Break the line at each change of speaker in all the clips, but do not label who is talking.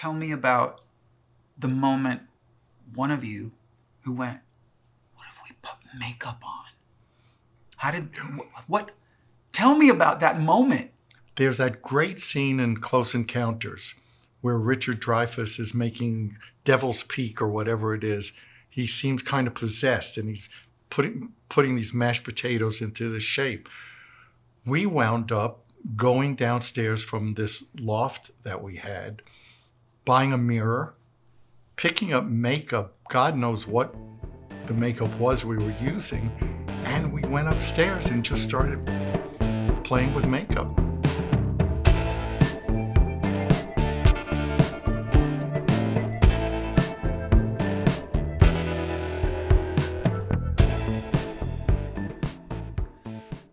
tell me about the moment one of you who went, what if we put makeup on? Tell me about that moment.
There's that great scene in Close Encounters where Richard Dreyfuss is making Devil's Peak or whatever it is. He seems kind of possessed, and he's putting these mashed potatoes into this shape. We wound up going downstairs from this loft that we had, buying a mirror, picking up makeup. God knows what the makeup was we were using. And we went upstairs and just started playing with makeup.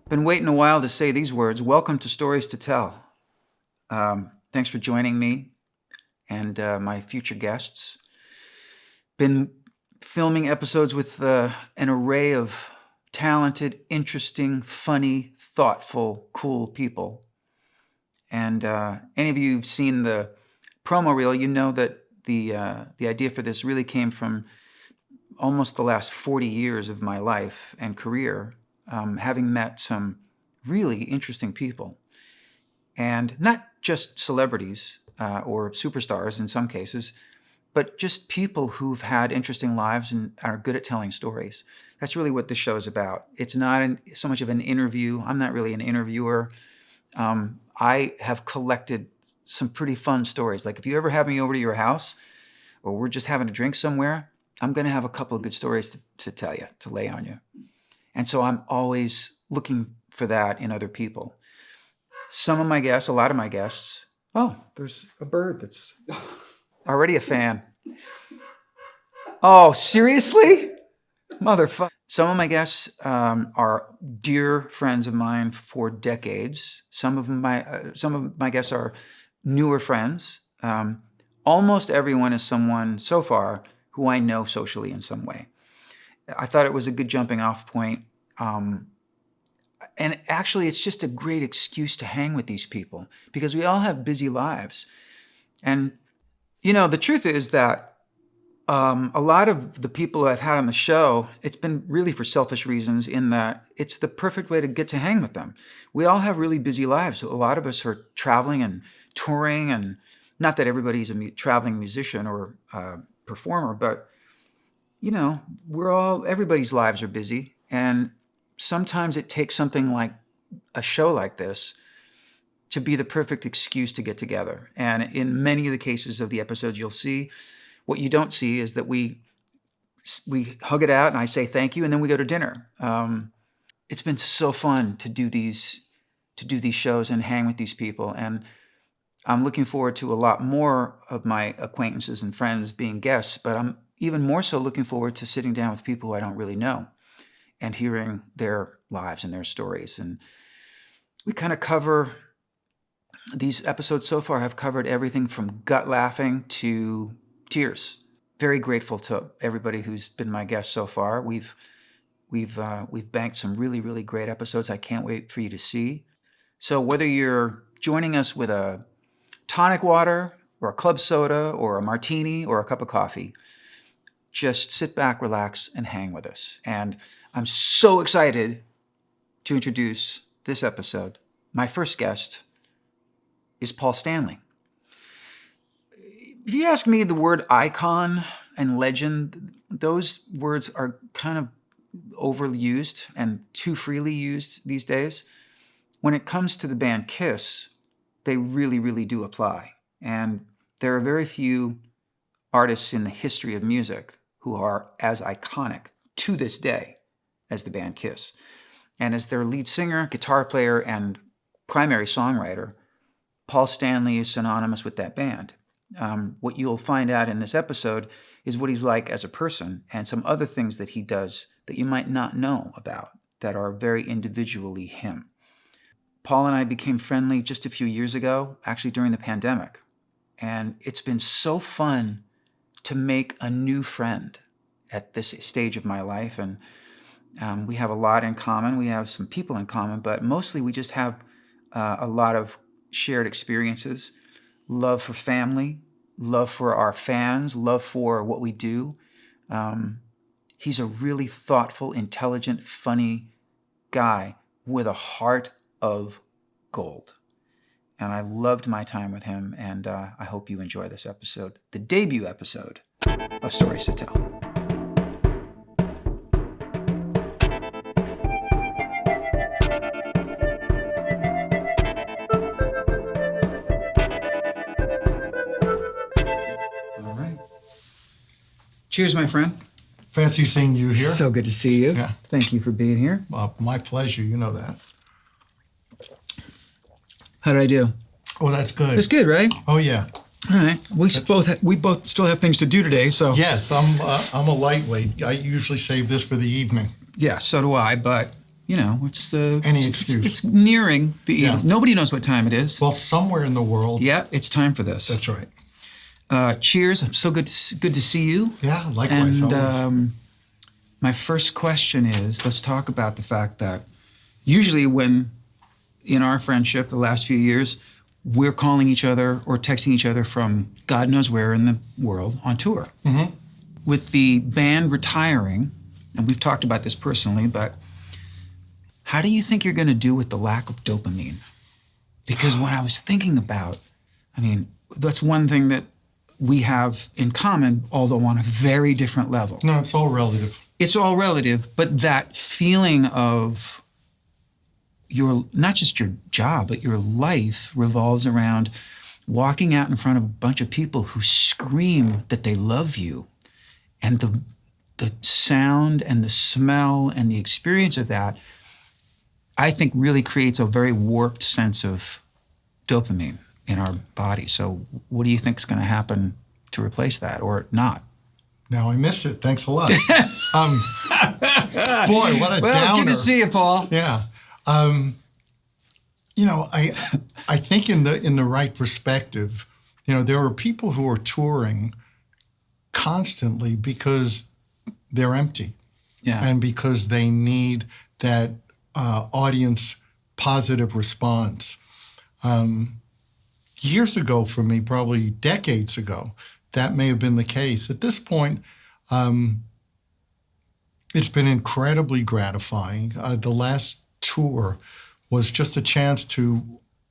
Been waiting a while to say these words. Welcome to Stories to Tell. Thanks for joining me and my future guests. Been filming episodes with an array of talented, interesting, funny, thoughtful, cool people. And any of you who've seen the promo reel, you know that the idea for this really came from almost the last 40 years of my life and career. Having met some really interesting people, and not just celebrities or superstars in some cases, but just people who've had interesting lives and are good at telling stories. That's really what this show is about. It's not so much of an interview. I'm not really an interviewer. I have collected some pretty fun stories. Like if you ever have me over to your house or we're just having a drink somewhere, I'm going to have a couple of good stories to tell you, to lay on you. And so I'm always looking for that in other people. Some of my guests, a lot of my guests, oh, there's a bird that's already a fan. Oh, seriously? Motherfucker. Some of my guests are dear friends of mine for decades. Some of my guests are newer friends. Almost everyone is someone so far who I know socially in some way. I thought it was a good jumping off point. And actually, it's just a great excuse to hang with these people because we all have busy lives. And, you know, the truth is that a lot of the people I've had on the show, it's been really for selfish reasons in that it's the perfect way to get to hang with them. We all have really busy lives. A lot of us are traveling and touring, and not that everybody's a traveling musician or performer, but you know, everybody's lives are busy. And sometimes it takes something like a show like this to be the perfect excuse to get together. And in many of the cases of the episodes you'll see, what you don't see is that we hug it out and I say thank you and then we go to dinner. It's been so fun to do these shows and hang with these people. And I'm looking forward to a lot more of my acquaintances and friends being guests, but I'm even more so looking forward to sitting down with people who I don't really know and hearing their lives and their stories. And we kind of cover, these episodes so far have covered everything from gut laughing to tears. Very grateful to everybody who's been my guest so far. We've banked some really, really great episodes I can't wait for you to see. So whether you're joining us with a tonic water or a club soda or a martini or a cup of coffee, just sit back, relax, and hang with us. And I'm so excited to introduce this episode. My first guest is Paul Stanley. If you ask me, the word icon and legend, those words are kind of overused and too freely used these days. When it comes to the band Kiss, they really, really do apply. And there are very few artists in the history of music who are as iconic to this day as the band Kiss. And as their lead singer, guitar player, and primary songwriter, Paul Stanley is synonymous with that band. What you'll find out in this episode is what he's like as a person and some other things that he does that you might not know about that are very individually him. Paul and I became friendly just a few years ago, actually during the pandemic. And it's been so fun to make a new friend at this stage of my life. And we have a lot in common. We have some people in common, but mostly we just have a lot of shared experiences, love for family, love for our fans, love for what we do. He's a really thoughtful, intelligent, funny guy with a heart of gold. And I loved my time with him, and I hope you enjoy this episode, the debut episode of Stories to Tell. All right. Cheers, my friend.
Fancy seeing you here.
So good to see you.
Yeah.
Thank you for being here.
My pleasure. You know that.
How did I do?
Oh, that's good.
That's good, right?
Oh, yeah.
All right. We both still have things to do today, so.
Yes, I'm a lightweight. I usually save this for the evening.
Yeah, so do I. But it's
Any excuse.
It's nearing the evening. Nobody knows what time it is.
Well, somewhere in the world.
Yeah, it's time for this.
That's right.
Cheers. I'm so good to see you.
Yeah, likewise.
And
always.
My first question is, let's talk about the fact that usually when in our friendship the last few years, we're calling each other or texting each other from God knows where in the world on tour.
Mm-hmm.
With the band retiring, and we've talked about this personally, but how do you think you're going to do with the lack of dopamine? Because when I was thinking about, that's one thing that we have in common, although on a very different level.
No, it's all relative.
It's all relative, but that feeling of not just your job, but your life revolves around walking out in front of a bunch of people who scream that they love you. And the sound and the smell and the experience of that, I think really creates a very warped sense of dopamine in our body. So what do you think is going to happen to replace that or not?
Now I miss it. Thanks a lot. Boy, what a downer.
Good to see you, Paul.
Yeah. I think in the right perspective, there are people who are touring constantly because they're empty.
Yeah.
And because they need that audience positive response. Years ago for me, probably decades ago, that may have been the case. At this point, it's been incredibly gratifying. The last tour was just a chance to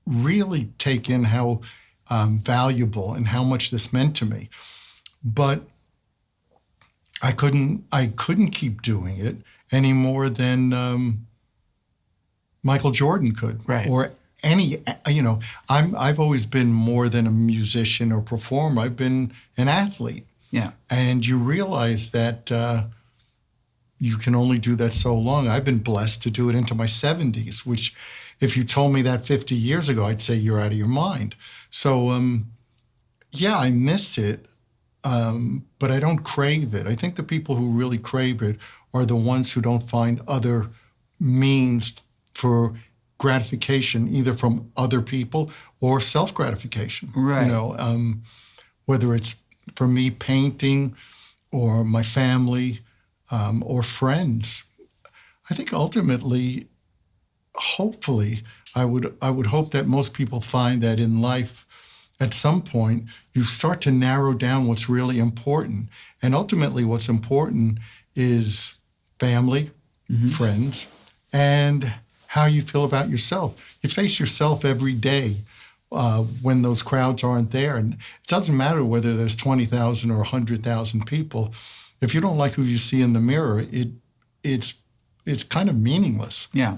really take in how valuable and how much this meant to me. But I couldn't keep doing it any more than Michael Jordan could,
right?
Or I've always been more than a musician or performer. I've been an athlete.
Yeah.
And you realize that you can only do that so long. I've been blessed to do it into my 70s, which if you told me that 50 years ago, I'd say you're out of your mind. So, I miss it, but I don't crave it. I think the people who really crave it are the ones who don't find other means for gratification, either from other people or self-gratification.
Right.
Whether it's for me painting or my family or friends. I think ultimately, hopefully, I would hope that most people find that in life, at some point, you start to narrow down what's really important. And ultimately, what's important is family, friends, and how you feel about yourself. You face yourself every day when those crowds aren't there. And it doesn't matter whether there's 20,000 or 100,000 people. If you don't like who you see in the mirror, it's kind of meaningless.
Yeah.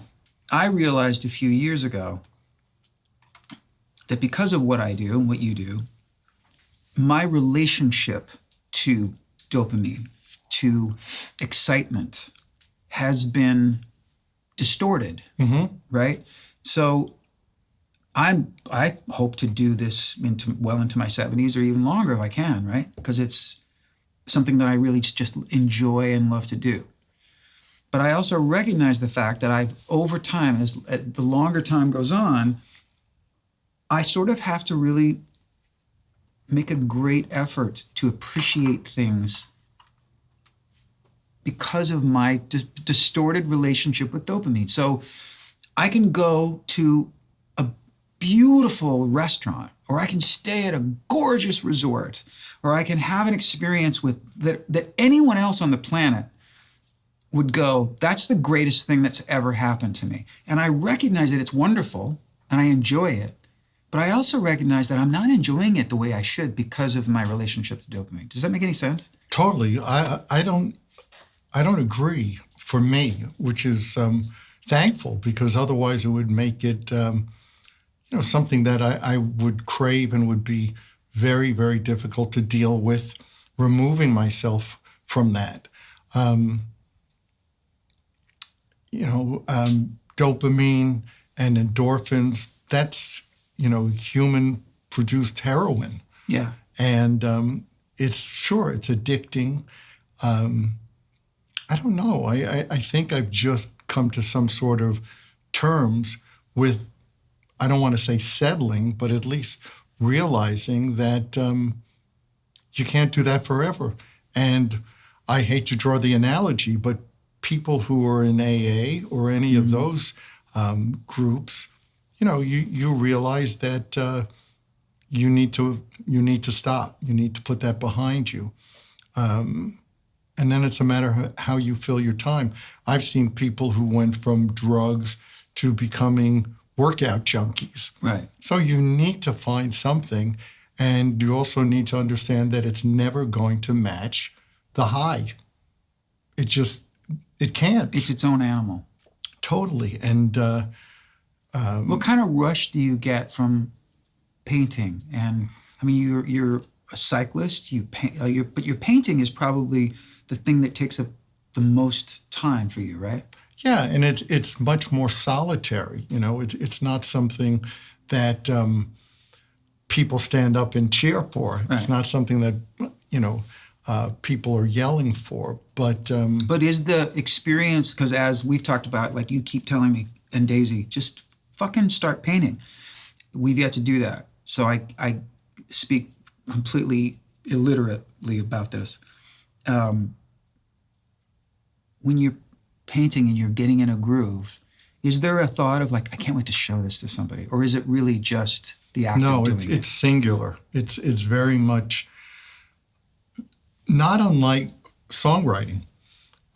I realized a few years ago that because of what I do and what you do, my relationship to dopamine, to excitement, has been distorted, right? So I hope to do this into my 70s or even longer if I can, right? Because it's something that I really just enjoy and love to do. But I also recognize the fact that over time, as the longer time goes on, I sort of have to really make a great effort to appreciate things because of my distorted relationship with dopamine. So I can go to beautiful restaurant, or I can stay at a gorgeous resort, or I can have an experience with that anyone else on the planet would go, that's the greatest thing that's ever happened to me. And I recognize that it's wonderful and I enjoy it, but I also recognize that I'm not enjoying it the way I should because of my relationship to dopamine. Does that make any sense?
Totally. I don't agree for me, which is thankful, because otherwise it would make it something that I would crave and would be very, very difficult to deal with removing myself from that. Dopamine and endorphins, that's, human produced heroin.
Yeah.
And it's addicting. I don't know. I think I've just come to some sort of terms with, I don't want to say settling, but at least realizing that you can't do that forever. And I hate to draw the analogy, but people who are in AA or any of those groups, you realize that you need to stop. You need to put that behind you. And then it's a matter of how you fill your time. I've seen people who went from drugs to becoming workout junkies.
Right. So
you need to find something, and you also need to understand that it's never going to match the high. It can't.
It's its own animal.
Totally. And
what kind of rush do you get from painting? And I mean, you're a cyclist. You paint, but your painting is probably the thing that takes up the most time for you, right?
Yeah, and it's much more solitary. It's not something that people stand up and cheer for. Right. It's not something that people are yelling for. But
is the experience, because as we've talked about, like you keep telling me, and Daisy, just fucking start painting. We've yet to do that. So I speak completely illiterately about this. When you're painting and you're getting in a groove, is there a thought of like, I can't wait to show this to somebody? Or is it really just the act of doing it?
No, it's singular. It's very much not unlike songwriting.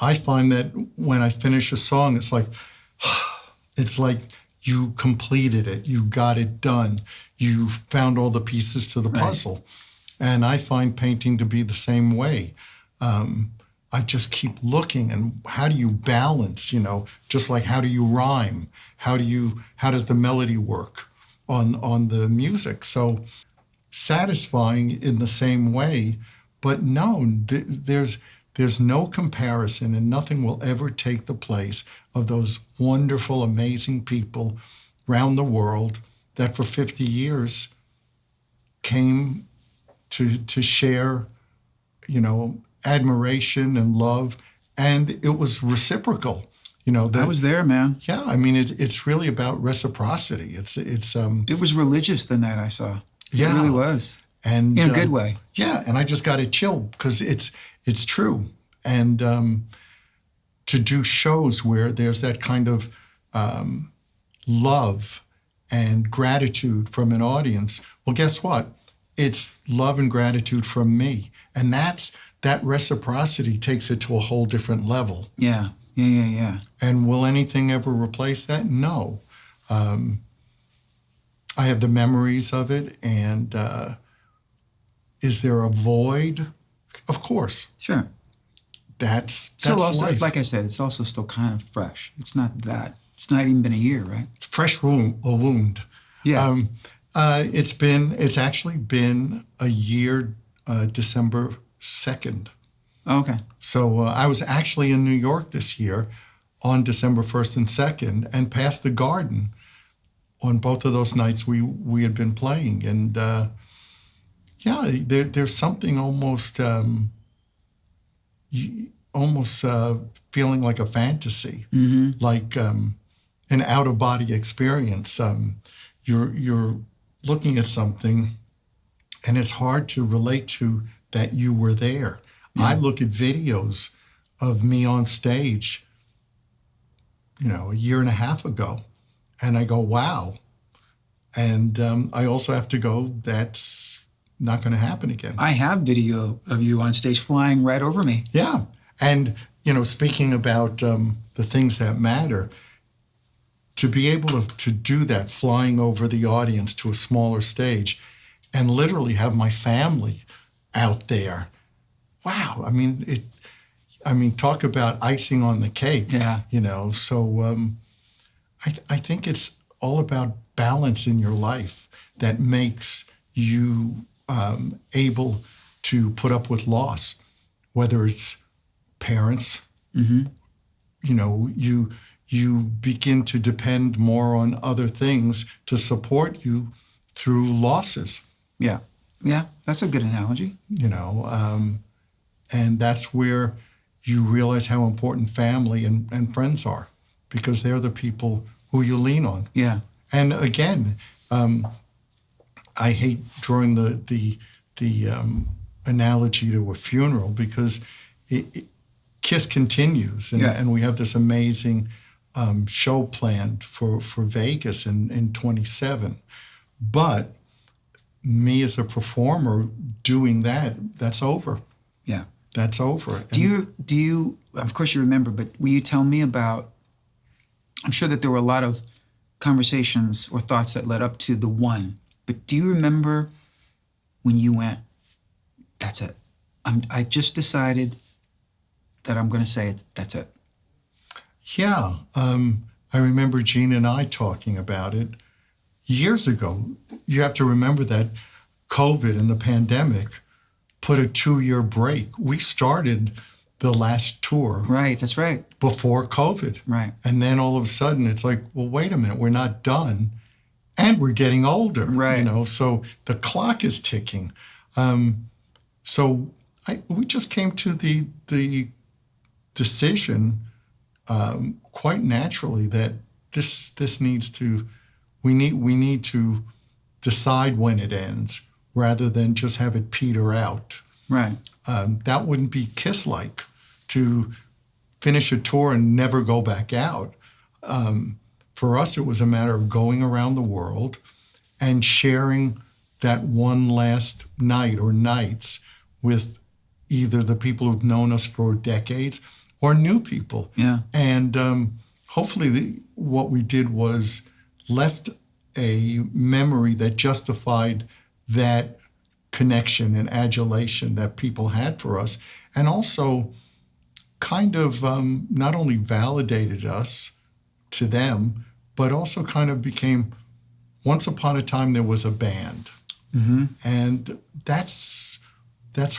I find that when I finish a song, it's like you completed it. You got it done. You found all the pieces to the puzzle. Right. And I find painting to be the same way. I just keep looking, and how do you balance, just like how do you rhyme? How does the melody work on the music? So satisfying in the same way, but no, there's no comparison, and nothing will ever take the place of those wonderful, amazing people around the world that for 50 years came to share, admiration and love, and it was reciprocal.
I was there, man.
Yeah, I mean, it's really about reciprocity. It
was religious the night I saw.
Yeah,
it really was,
and
in a good way.
Yeah, and I just got a chill because it's true, and to do shows where there's that kind of love and gratitude from an audience. Well, guess what? It's love and gratitude from me, and that reciprocity takes it to a whole different level.
Yeah.
And will anything ever replace that? No. I have the memories of it, and is there a void? Of course.
Sure.
That's
also,
life.
like I said, it's also still kind of fresh. It's not even been a year, right?
It's fresh wound.
Yeah.
It's actually been a year, December 2nd.
Oh, okay.
So I was actually in New York this year on December 1st and 2nd, and passed the Garden on both of those nights we had been playing. And there's something almost feeling like a fantasy, like an out-of-body experience. You're looking at something, and it's hard to relate to that you were there. Yeah. I look at videos of me on stage, a year and a half ago, and I go, wow. And I also have to go, that's not going to happen again.
I have video of you on stage flying right over me.
Yeah. And, speaking about the things that matter, to be able to do that, flying over the audience to a smaller stage and literally have my family out there. Wow. I mean, talk about icing on the cake.
Yeah.
So I think it's all about balance in your life that makes you able to put up with loss, whether it's parents.
Mm-hmm.
You begin to depend more on other things to support you through losses.
Yeah. Yeah, that's a good analogy.
And that's where you realize how important family and friends are, because they're the people who you lean on.
Yeah.
And again, I hate drawing the analogy to a funeral, because KISS continues, and we have this amazing show planned for Vegas in 27. But me as a performer doing that's over.
Yeah.
That's over.
Do you, of course you remember, but will you tell me about, I'm sure that there were a lot of conversations or thoughts that led up to the one, but do you remember when you went, that's it. I just decided that I'm going to say it, that's it.
Yeah. I remember Gene and I talking about it years ago. You have to remember that COVID and the pandemic put a 2-year break. We started the last tour.
Right, that's right.
Before COVID.
Right.
And then all of a sudden it's like, well, wait a minute, we're not done. And we're getting older.
Right.
So the clock is ticking. We just came to the decision quite naturally that this needs to, we need to decide when it ends rather than just have it peter out.
Right.
That wouldn't be KISS-like, to finish a tour and never go back out. For us, it was a matter of going around the world and sharing that one last night or nights with either the people who've known us for decades or new people.
Yeah.
And hopefully what we did was left a memory that justified that connection and adulation that people had for us, and also kind of not only validated us to them, but also kind of became, once upon a time there was a band.
Mm-hmm.
And that's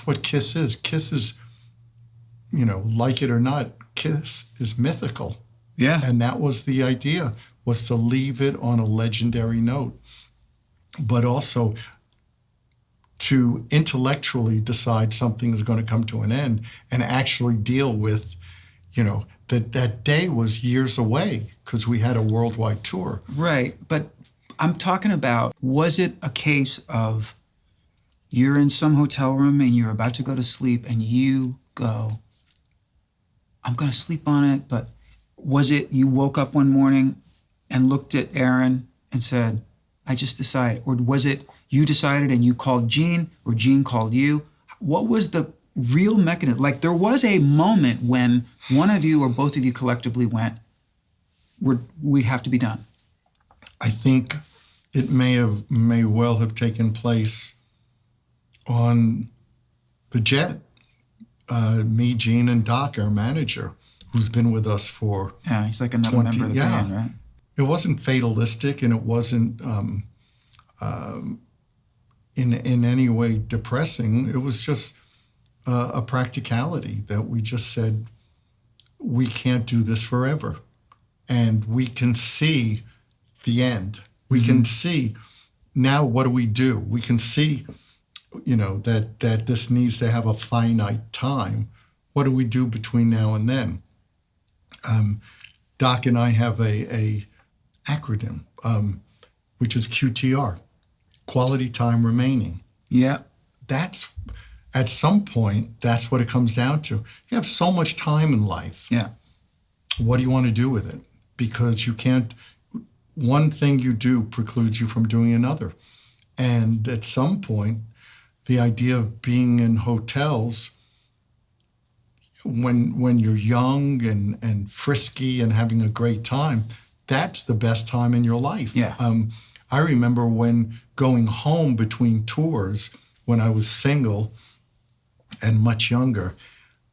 what KISS is. KISS is, like it or not, KISS is mythical.
Yeah.
And that was the idea, was to leave it on a legendary note, but also to intellectually decide something is going to come to an end and actually deal with, that day was years away because we had a worldwide tour.
Right. But I'm talking about, was it a case of you're in some hotel room and you're about to go to sleep and you go, I'm going to sleep on it, but was it you woke up one morning and looked at Aaron and said, I just decided? Or was it you decided and you called Gene, or Gene called you? What was the real mechanism? Like, there was a moment when one of you or both of you collectively went, we have to be done.
I think it may well have taken place on the jet. Me, Gene, and Doc, our manager, who's been with us for
Yeah, he's like another member of the band, right?
It wasn't fatalistic, and it wasn't in any way depressing. It was just a practicality that we just said, we can't do this forever. And we can see the end. We can see, now what do we do? We can see, that this needs to have a finite time. What do we do between now and then? Doc and I have a acronym, which is QTR, quality time remaining.
Yeah.
That's, at some point, that's what it comes down to. You have so much time in life.
Yeah.
What do you want to do with it? Because you can't, one thing you do precludes you from doing another. And at some point, the idea of being in hotels when you're young and frisky and having a great time, that's the best time in your life.
Yeah.
I remember when going home between tours when I was single and much younger,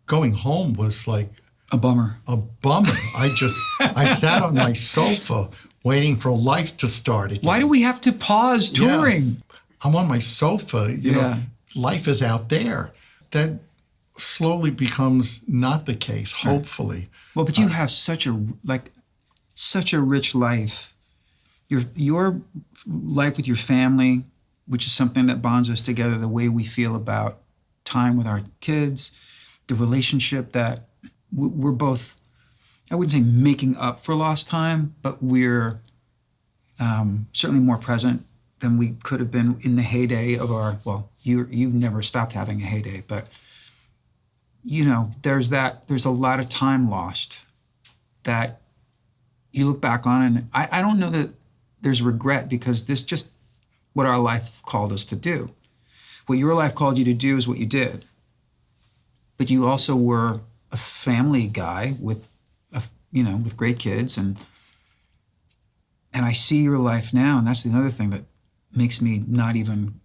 going home was like
a bummer.
I sat on my sofa waiting for life to start again.
Why do we have to pause touring?
Yeah. I'm on my sofa, you know, life is out there. That slowly becomes not the case, hopefully.
Well, but you have such a rich life. Your life with your family, which is something that bonds us together, the way we feel about time with our kids, the relationship that we're both, I wouldn't say making up for lost time, but we're certainly more present than we could have been in the heyday of our, well, you never stopped having a heyday, but you know, there's a lot of time lost that you look back on, and I don't know that there's regret, because this just what our life called us to do. What your life called you to do is what you did. But you also were a family guy with great kids, and I see your life now, and that's another thing that makes me not even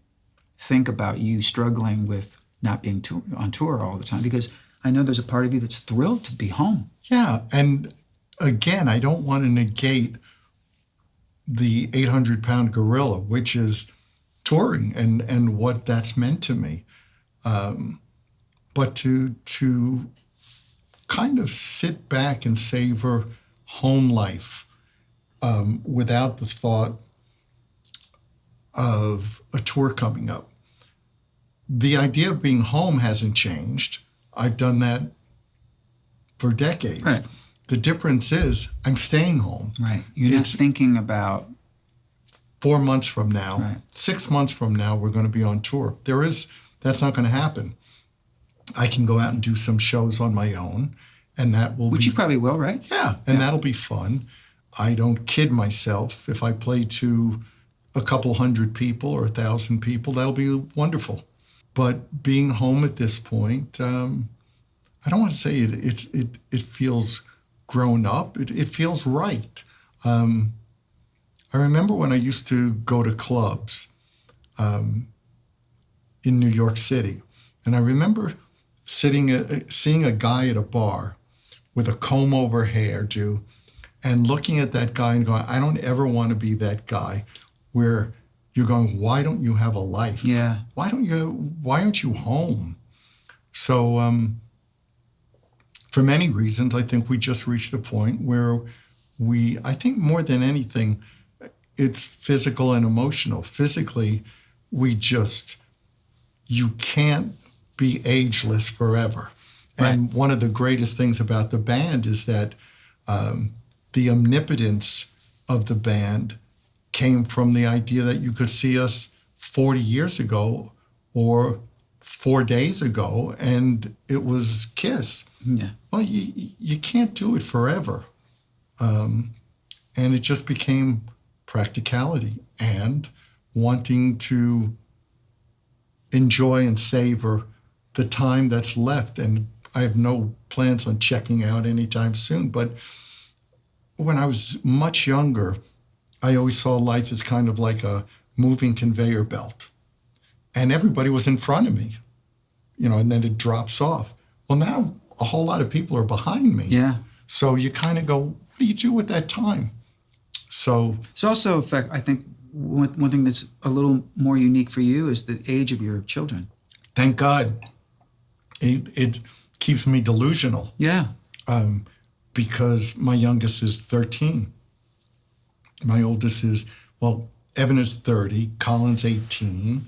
think about you struggling with not being on tour all the time, because I know there's a part of you that's thrilled to be home.
Yeah, and again, I don't want to negate the 800-pound gorilla, which is touring and what that's meant to me. But to kind of sit back and savor home life without the thought of a tour coming up. The idea of being home hasn't changed. I've done that for decades.
Right.
The difference is I'm staying home.
Right. You're not thinking about
4 months from now,
right.
6 months from now, we're going to be on tour. That's not going to happen. I can go out and do some shows on my own, and that will
Which you probably will, right?
Yeah, and that'll be fun. I don't kid myself. If I play to a couple hundred people or 1,000 people, that'll be wonderful. But being home at this point, I don't want to say it feels grown up. It feels right. I remember when I used to go to clubs in New York City, and I remember seeing a guy at a bar with a comb-over hairdo and looking at that guy and going, I don't ever want to be that guy, where you're going, why don't you have a life?
Yeah.
Why aren't you home? So for many reasons, I think we just reached a point where I think more than anything, it's physical and emotional. Physically, you can't be ageless forever. Right. And one of the greatest things about the band is that the omnipotence of the band came from the idea that you could see us 40 years ago or 4 days ago, and it was Kiss.
Yeah.
Well, you can't do it forever. And it just became practicality and wanting to enjoy and savor the time that's left. And I have no plans on checking out anytime soon. But when I was much younger, I always saw life as kind of like a moving conveyor belt. And everybody was in front of me, and then it drops off. Well, now a whole lot of people are behind me.
Yeah.
So you kind of go, what do you do with that time? So
it's also, in fact, I think one thing that's a little more unique for you is the age of your children.
Thank God. It keeps me delusional.
Yeah.
Because my youngest is 13. My oldest Evan is 30, Colin's 18,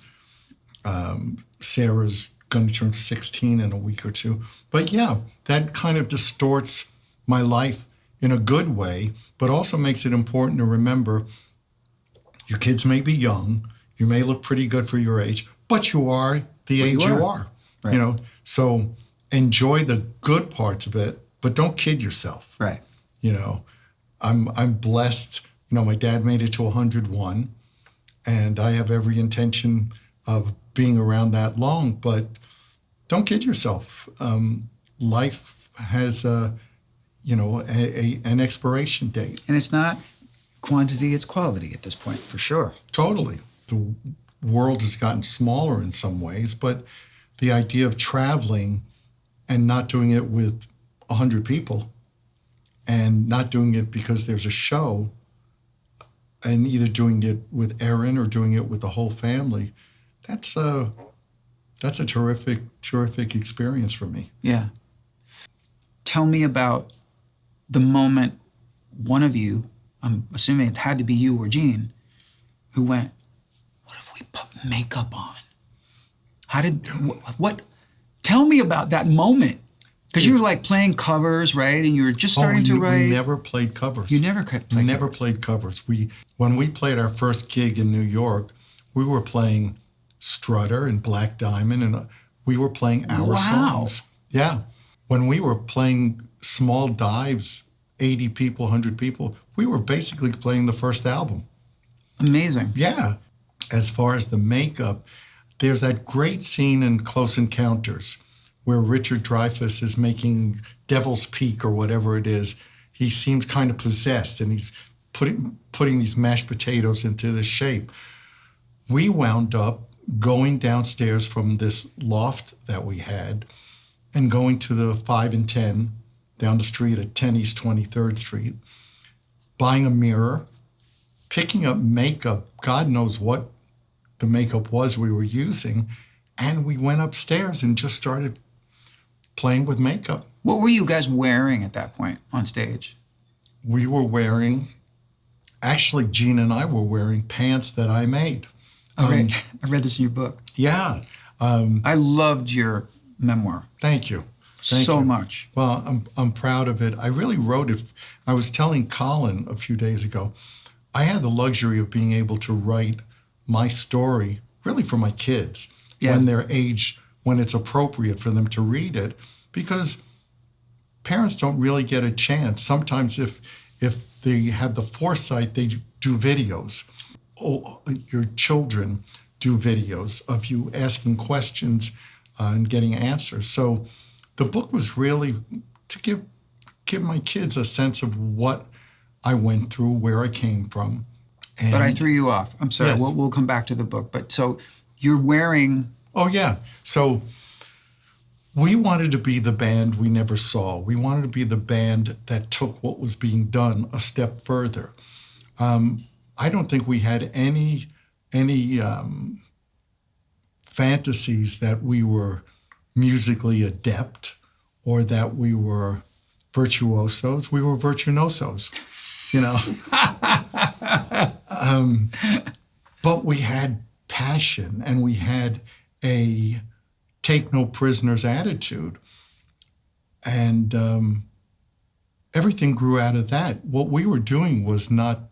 Sarah's going to turn 16 in a week or two. But yeah, that kind of distorts my life in a good way, but also makes it important to remember your kids may be young, you may look pretty good for your age, but you are the age you are.
Right.
So enjoy the good parts of it, but don't kid yourself.
Right.
I'm blessed My dad made it to 101, and I have every intention of being around that long, but don't kid yourself. Life has an expiration date.
And it's not quantity, it's quality at this point, for sure.
Totally. The world has gotten smaller in some ways, but the idea of traveling and not doing it with 100 people and not doing it because there's a show and either doing it with Erin or doing it with the whole family, that's a terrific experience for me.
Yeah. Tell me about the moment one of you, I'm assuming it had to be you or Gene, who went, what if we put makeup on? What? Tell me about that moment. Because you were like playing covers, right? And you were just starting to write.
We never played covers.
You never played covers?
Never played covers. When we played our first gig in New York, we were playing Strutter and Black Diamond, and we were playing our songs. Yeah. When we were playing small dives, 80 people, 100 people, we were basically playing the first album.
Amazing.
Yeah. As far as the makeup, there's that great scene in Close Encounters where Richard Dreyfuss is making Devil's Peak or whatever it is. He seems kind of possessed, and he's putting these mashed potatoes into this shape. We wound up going downstairs from this loft that we had and going to the 5 and 10 down the street at 10 East 23rd Street, buying a mirror, picking up makeup, God knows what the makeup was we were using, and we went upstairs and just started playing with makeup.
What were you guys wearing at that point on stage?
We were wearing, actually Gene and I were wearing pants that I made.
I read this in your book.
Yeah.
I loved your memoir.
Thank you.
So much.
Well, I'm proud of it. I really wrote it. I was telling Colin a few days ago, I had the luxury of being able to write my story really for my kids when they're age, when it's appropriate for them to read it, because parents don't really get a chance. Sometimes if they have the foresight, they do videos. Oh, your children do videos of you asking questions and getting answers. So the book was really to give my kids a sense of what I went through, where I came from. And
but I threw you off. I'm sorry.
Yes.
We'll come back to the book. But so you're wearing...
Oh, yeah. So we wanted to be the band we never saw. We wanted to be the band that took what was being done a step further. I don't think we had any fantasies that we were musically adept or that we were virtuosos. We were virtuosos, But we had passion, and we had a take no prisoners attitude. And everything grew out of that. What we were doing was not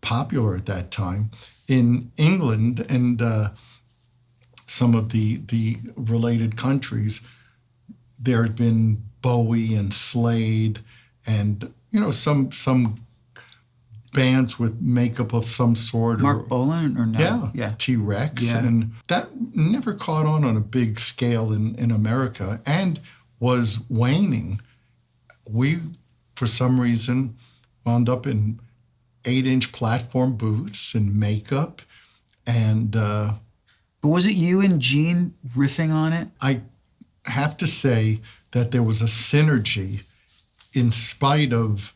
popular at that time. In England and some of the related countries, there had been Bowie and Slade and, some bands with makeup of some sort.
Mark Bolan or no?
Yeah. T-Rex.
Yeah.
And that never caught on a big scale in America and was waning. We, for some reason, wound up in 8-inch platform boots and makeup. And
But was it you and Gene riffing on it?
I have to say that there was a synergy in spite of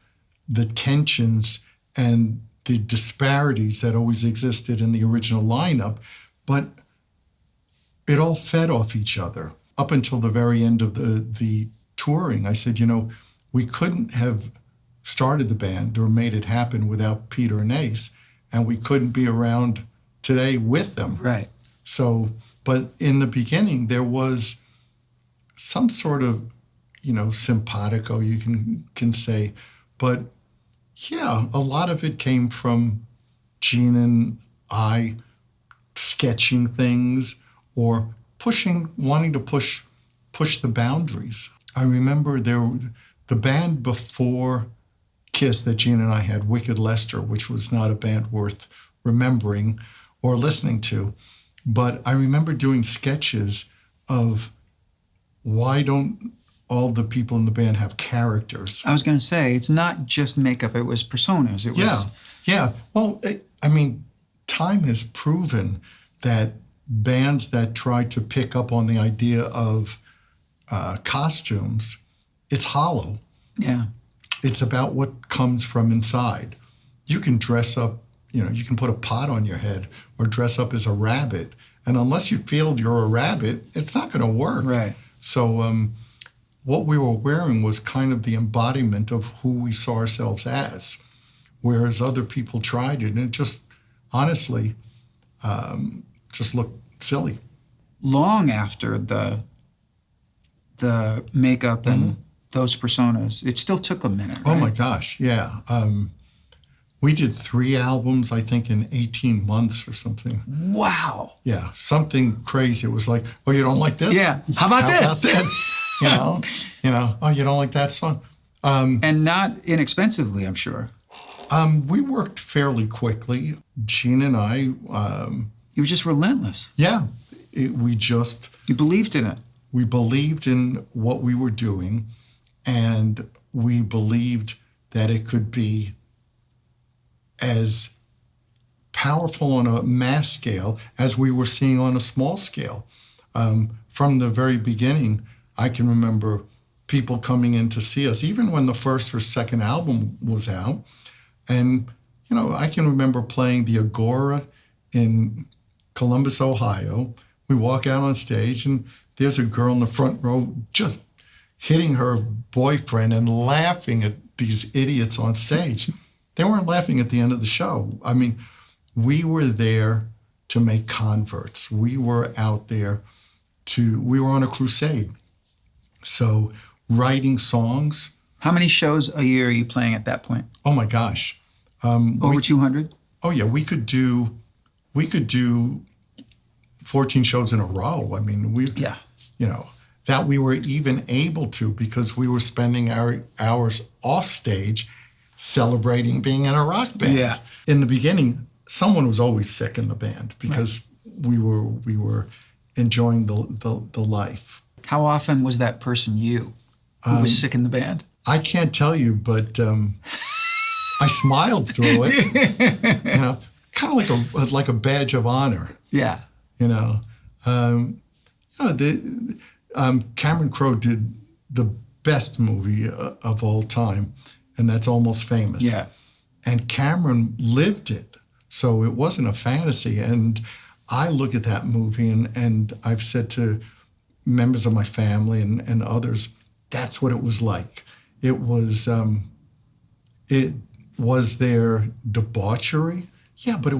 the tensions and the disparities that always existed in the original lineup, but it all fed off each other. Up until the very end of the touring, I said, we couldn't have started the band or made it happen without Peter and Ace, and we couldn't be around today with them.
Right.
So, but in the beginning, there was some sort of, simpatico, you can say, but yeah, a lot of it came from Gene and I sketching things or wanting to push the boundaries. I remember the band before Kiss that Gene and I had, Wicked Lester, which was not a band worth remembering or listening to. But I remember doing sketches of why don't all the people in the band have characters?
I was going to say, it's not just makeup, it was personas. It was...
Yeah. Well, time has proven that bands that try to pick up on the idea of costumes, it's hollow.
Yeah.
It's about what comes from inside. You can dress up, you can put a pot on your head or dress up as a rabbit. And unless you feel you're a rabbit, it's not going to work.
Right.
So what we were wearing was kind of the embodiment of who we saw ourselves as, whereas other people tried it and it just, honestly, just looked silly.
Long after the makeup and those personas, it still took a minute, right?
Oh my gosh, yeah. We did 3 albums, I think, in 18 months or something.
Wow.
Yeah, something crazy. It was like, oh, you don't like this?
Yeah. How about this?
Oh, you don't like that song?
And not inexpensively, I'm sure.
We worked fairly quickly. Gene and I.
You were just relentless.
Yeah. You
believed in it.
We believed in what we were doing, and we believed that it could be as powerful on a mass scale as we were seeing on a small scale. From the very beginning, I can remember people coming in to see us, even when the first or second album was out. And, I can remember playing the Agora in Columbus, Ohio. We walk out on stage and there's a girl in the front row just hitting her boyfriend and laughing at these idiots on stage. They weren't laughing at the end of the show. I mean, we were there to make converts. We were out there we were on a crusade. So writing songs.
How many shows a year are you playing at that point?
Oh my gosh.
Over 200?
Oh yeah, we could do 14 shows in a row. I mean, that we were even able to because we were spending our hours off stage celebrating being in a rock band.
Yeah.
In the beginning, someone was always sick in the band because we were enjoying the life. How
often was that person you who was sick in the band?
I can't tell you, but I smiled through it. Kind of like a badge of honor.
Yeah.
Cameron Crowe did the best movie of all time, and that's Almost Famous.
Yeah.
And Cameron lived it, so it wasn't a fantasy. And I look at that movie, and I've said to members of my family and others, that's what it was like. It was their debauchery. Yeah, but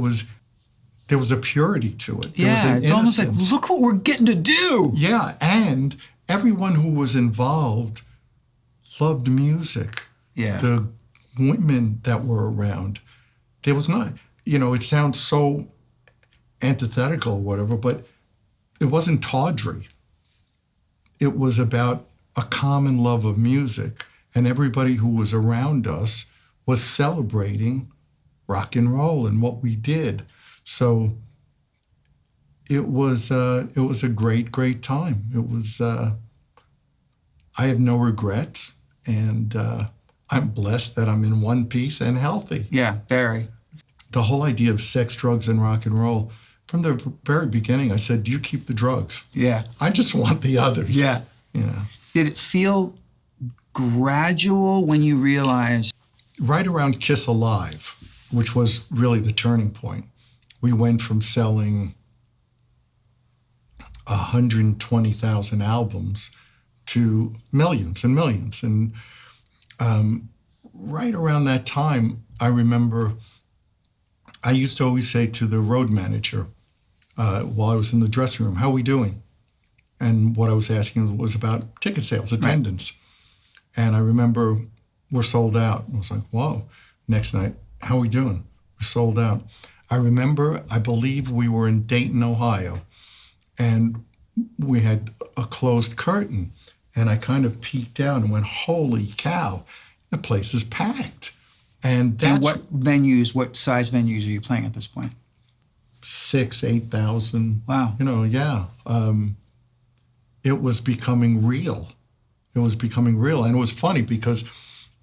there was a purity to it. There was an
it's almost like,
innocence.
look what we're getting to do.
Yeah, and everyone who was involved loved music.
Yeah.
The women that were around, there was not, it sounds so antithetical or whatever, but it wasn't tawdry. It was about a common love of music, and everybody who was around us was celebrating rock and roll and what we did. So it was a great, great time. It was, I have no regrets, and I'm blessed that I'm in one piece and healthy.
Yeah, very.
The whole idea of sex, drugs, and rock and roll, from the very beginning, I said, you keep the drugs.
Yeah.
I just want the others.
Yeah.
Yeah.
Did it feel gradual when you realized?
Right around Kiss Alive, which was really the turning point. We went from selling 120,000 albums to millions and millions. And right around that time, I remember I used to always say to the road manager while I was in the dressing room, how are we doing? And what I was asking was about ticket sales, attendance. Right. And I remember we're sold out. I was like, whoa. Next night, how are we doing? We're sold out. I remember, I believe we were in Dayton, Ohio, and we had a closed curtain. And I kind of peeked out and went, holy cow, the place is packed. And that's
And what size venues are you playing at this point?
6,000, 8,000.
Wow.
Yeah. It was becoming real. And it was funny because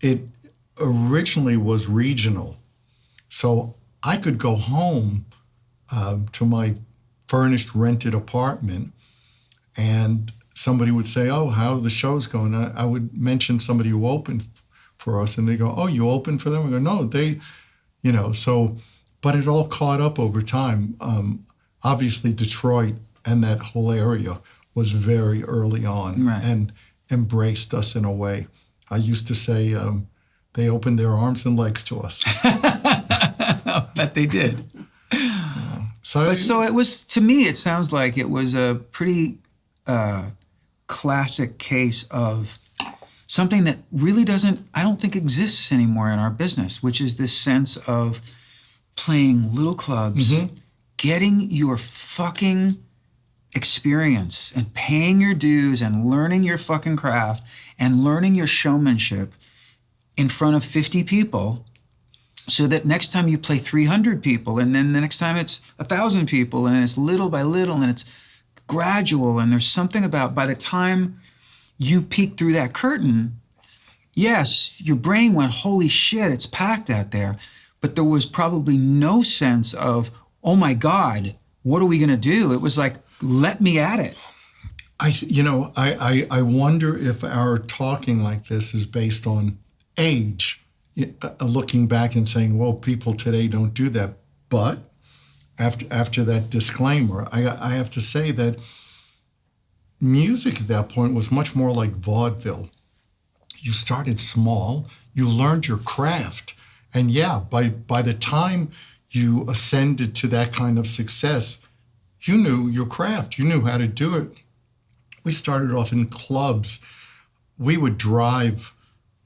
it originally was regional. So I could go home to my furnished rented apartment and somebody would say, "Oh, how are the shows going?" I would mention somebody who opened for us and they go, "Oh, you opened for them?" I go, "No, they," so, but it all caught up over time. Obviously Detroit and that whole area was very early on,
Right.
and embraced us in a way. I used to say they opened their arms and legs to us.
That they did.
So
it was, to me, it sounds like it was a pretty classic case of something that really I don't think exists anymore in our business, which is this sense of playing little clubs, getting your fucking experience and paying your dues and learning your fucking craft and learning your showmanship in front of 50 people, so that next time you play 300 people, and then the next time it's 1,000 people, and it's little by little, and it's gradual, and there's something about by the time you peek through that curtain, yes, your brain went, holy shit, it's packed out there, but there was probably no sense of, oh my God, what are we gonna do? It was like, let me at it.
I wonder if our talking like this is based on age, looking back and saying, well, people today don't do that. But after that disclaimer, I have to say that music at that point was much more like vaudeville. You started small, you learned your craft. And yeah, by the time you ascended to that kind of success, you knew your craft. You knew how to do it. We started off in clubs. We would drive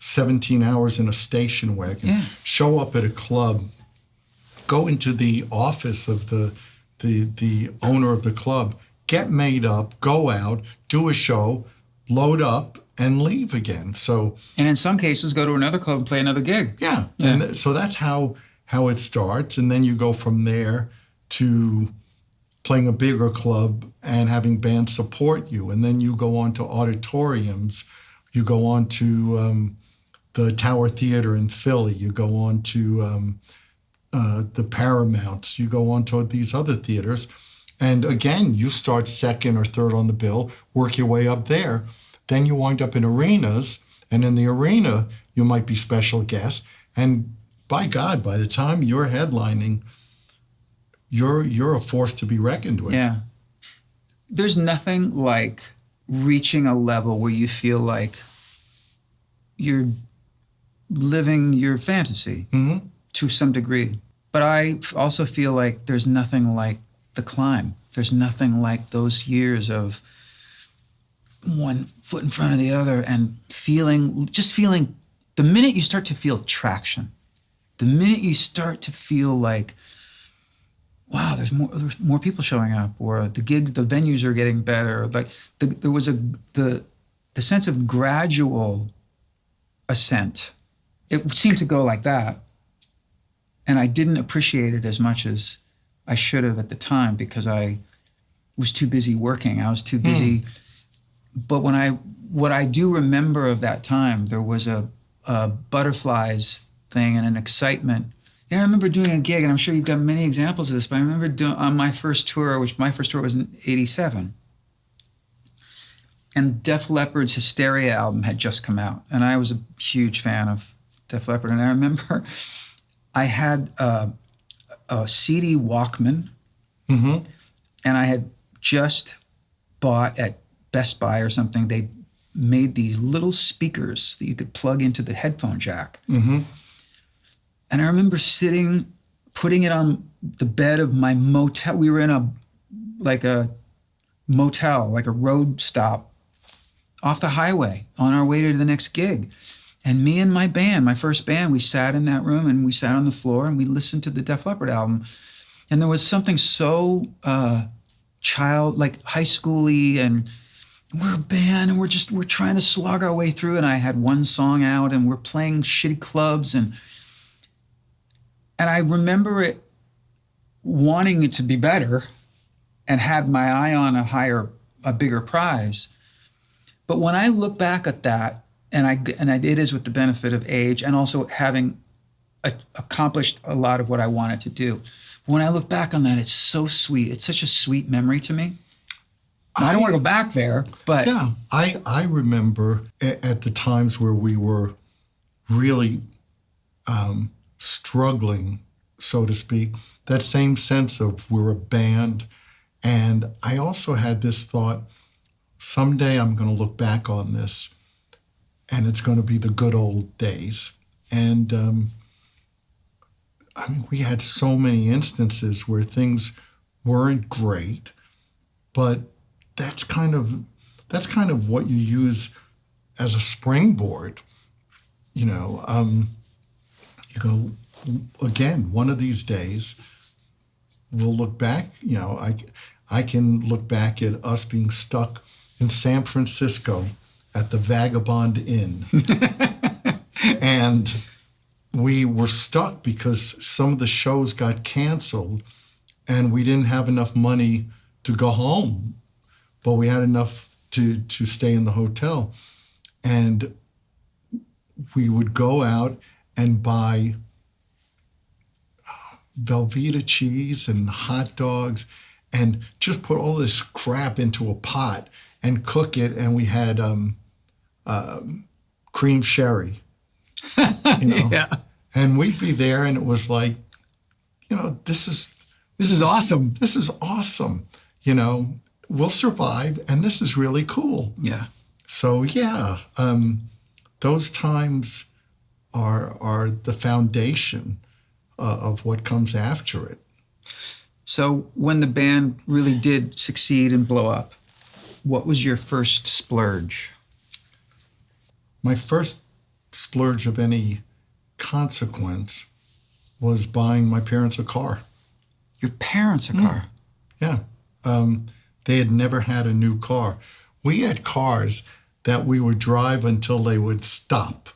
17 hours in a station wagon, show up at a club, go into the office of the owner of the club, get made up, go out, do a show, load up, and leave again. So,
and in some cases, go to another club and play another gig.
Yeah. And so that's how it starts. And then you go from there to playing a bigger club and having bands support you. And then you go on to auditoriums. You go on to the Tower Theater in Philly. You go on to the Paramounts. You go on to these other theaters. And again, you start second or third on the bill, work your way up there. Then you wind up in arenas. And in the arena, you might be special guest. And by God, by the time you're headlining, you're a force to be reckoned with.
Yeah. There's nothing like reaching a level where you feel like you're living your fantasy to some degree. But I also feel like there's nothing like the climb. There's nothing like those years of one foot in front of the other and feeling the minute you start to feel traction, the minute you start to feel like, wow, there's more people showing up, or the venues are getting better. Like there was the sense of gradual ascent. It seemed to go like that, and I didn't appreciate it as much as I should have at the time because I was too busy working. I was too busy. But what I do remember of that time, there was a butterflies thing and an excitement. And I remember doing a gig, and I'm sure you've got many examples of this, but I remember doing on my first tour, which my first tour was in '87. And Def Leppard's Hysteria album had just come out. And I was a huge fan of Def Leppard. And I remember I had a CD Walkman, and I had just bought at Best Buy or something, they made these little speakers that you could plug into the headphone jack. And I remember putting it on the bed of my motel. We were in a motel, like a road stop off the highway on our way to the next gig. And me and my band, my first band, we sat in that room and we sat on the floor and we listened to the Def Leppard album. And there was something so like high school-y, and we're a band and we're trying to slog our way through. And I had one song out and we're playing shitty clubs, and And I remember it wanting it to be better and had my eye on a bigger prize. But when I look back at that, it is with the benefit of age and also having accomplished a lot of what I wanted to do. When I look back on that, it's so sweet. It's such a sweet memory to me. I don't want to go back there, but...
Yeah, I remember at the times where we were really struggling, so to speak, that same sense of we're a band. And I also had this thought, someday I'm going to look back on this and it's going to be the good old days. And I mean, we had so many instances where things weren't great, but that's kind of what you use as a springboard. You go, again, one of these days we'll look back, I can look back at us being stuck in San Francisco at the Vagabond Inn. And we were stuck because some of the shows got canceled and we didn't have enough money to go home, but we had enough to stay in the hotel. And we would go out and buy Velveeta cheese and hot dogs and just put all this crap into a pot and cook it. And we had cream sherry,
Yeah.
And we'd be there and it was like, this is awesome. This is awesome. We'll survive and this is really cool.
Yeah.
So yeah, those times are the foundation of what comes after it.
So when the band really did succeed and blow up, what was your first splurge?
My first splurge of any consequence was buying my parents a car.
Your parents a car?
Yeah. They had never had a new car. We had cars that we would drive until they would stop.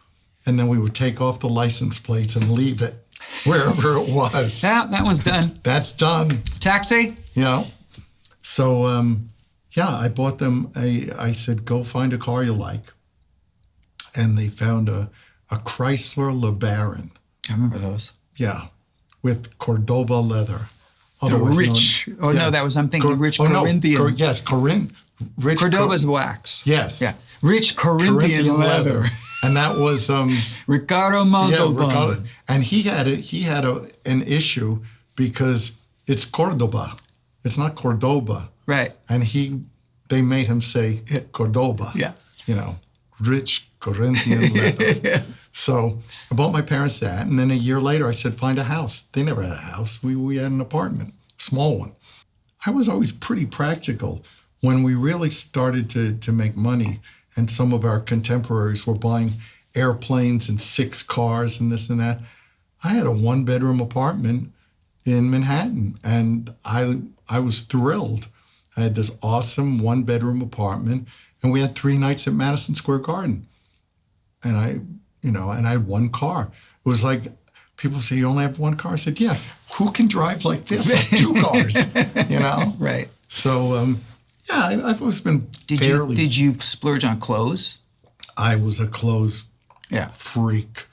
And then we would take off the license plates and leave it wherever it was.
Yeah, that one's done.
That's done.
Taxi?
So, I bought them I said, go find a car you like. And they found a Chrysler LeBaron.
I remember those.
Yeah, with Cordoba leather.
Rich. I'm thinking rich Corinthian.
Rich
Cordoba's wax.
Yes.
Yeah. Rich Corinthian leather.
And that was
Ricardo Montalban.
Ricardo. And he had an issue because it's Cordoba. It's not Cordoba.
Right.
And they made him say Cordoba.
Yeah.
Rich Corinthian leather. So I bought my parents that, and then a year later I said, find a house. They never had a house. We had an apartment, small one. I was always pretty practical. When we really started to make money, and some of our contemporaries were buying airplanes and 6 cars and this and that, I had a 1-bedroom apartment in Manhattan, and I was thrilled. I had this awesome 1-bedroom apartment, and we had 3 nights at Madison Square Garden. And I had 1 car. It was like, people say, you only have 1 car? I said, yeah, who can drive like this? Like 2 cars,
Right.
So, I've always been fairly...
Did you splurge on clothes?
I was a clothes freak,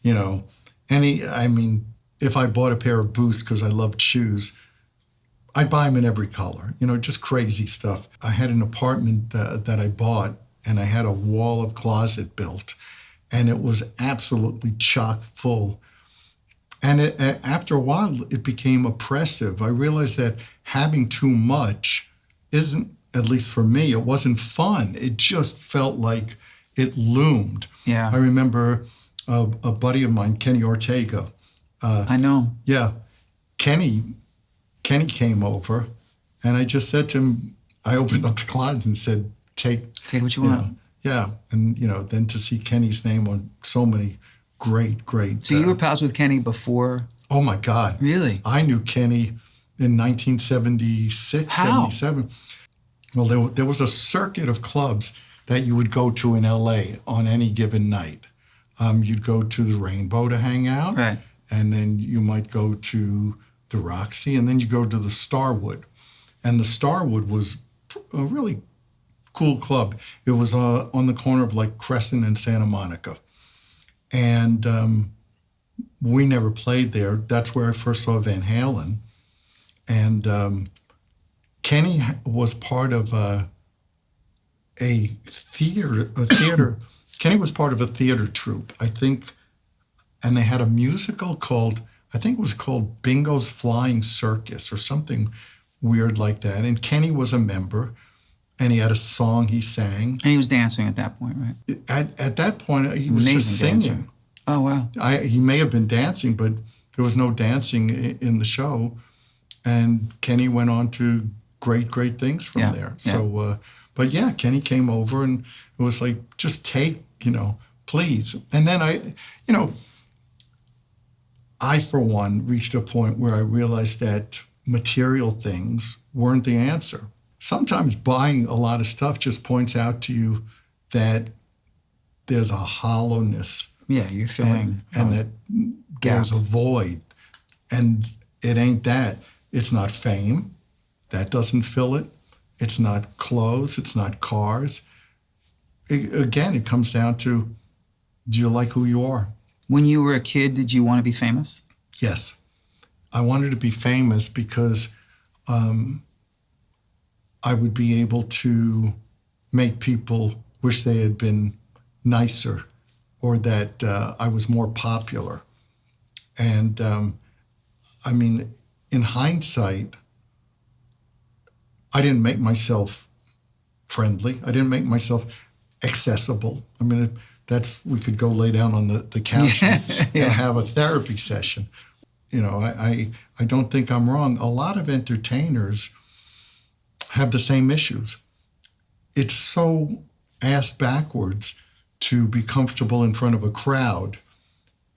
if I bought a pair of boots because I loved shoes, I'd buy them in every color, just crazy stuff. I had an apartment that I bought, and I had a wall of closet built, and it was absolutely chock full. And after a while, it became oppressive. I realized that having too much isn't, at least for me, it wasn't fun. It just felt like it loomed.
Yeah.
I remember a buddy of mine, Kenny Ortega.
I know.
Yeah. Kenny came over, and I just said to him, I opened up the closet and said, take
what you want.
Yeah. And, then to see Kenny's name on so many great.
So you were pals with Kenny before?
Oh, my God.
Really?
I knew Kenny in 1976,
How?
77. Well, there was a circuit of clubs that you would go to in L.A. on any given night. You'd go to the Rainbow to hang out.
Right.
and then you might go to the Roxy, and then you go to the Starwood. And the Starwood was a really cool club. It was on the corner of like Crescent and Santa Monica. And we never played there. That's where I first saw Van Halen. And Kenny was part of a theater. Kenny was part of a theater troupe, I think, and they had a musical called, I think it was called Bingo's Flying Circus or something weird like that. And Kenny was a member, and he had a song he sang.
And he was dancing at that point, right?
At that point, he was
Amazing
just singing.
dancer. Oh, wow.
He may have been dancing, but there was no dancing in the show. And Kenny went on to great things from there.
Yeah.
So, but yeah, Kenny came over, and it was like, just take, please. And then I, for one, reached a point where I realized that material things weren't the answer. Sometimes buying a lot of stuff just points out to you that there's a hollowness.
Yeah, you're feeling...
And that there's a void. And it ain't that. It's not fame. That doesn't fill it. It's not clothes. It's not cars. Again, it comes down to, do you like who you are?
When you were a kid, did you want to be famous?
Yes. I wanted to be famous because I would be able to make people wish they had been nicer, or that I was more popular. And I mean, in hindsight, I didn't make myself friendly. I didn't make myself accessible. I mean, we could go lay down on the couch and have a therapy session. I don't think I'm wrong. A lot of entertainers have the same issues. It's so ass backwards to be comfortable in front of a crowd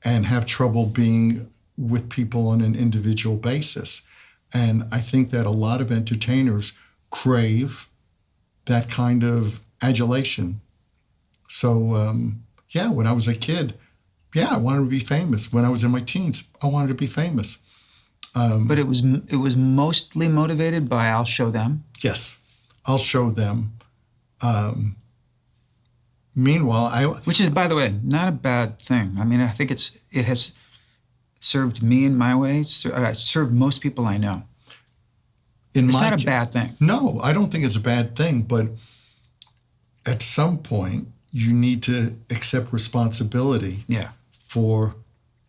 and have trouble being with people on an individual basis. And I think that a lot of entertainers crave that kind of adulation. So, when I was a kid, I wanted to be famous. When I was in my teens, I wanted to be famous.
But it was mostly motivated by I'll show them?
Yes, I'll show them. Meanwhile,
which is, by the way, not a bad thing. I mean, I think it has served me in my way. It served most people I know. It's not a bad thing.
No, I don't think it's a bad thing. But at some point, you need to accept responsibility for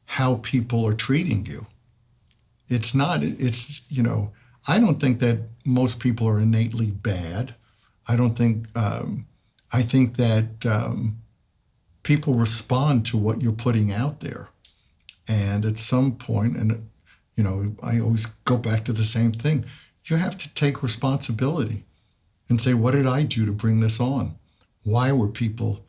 how people are treating you. I don't think that most people are innately bad. I don't think, I think that people respond to what you're putting out there. And at some point, and I always go back to the same thing, you have to take responsibility and say, what did I do to bring this on? Why were people,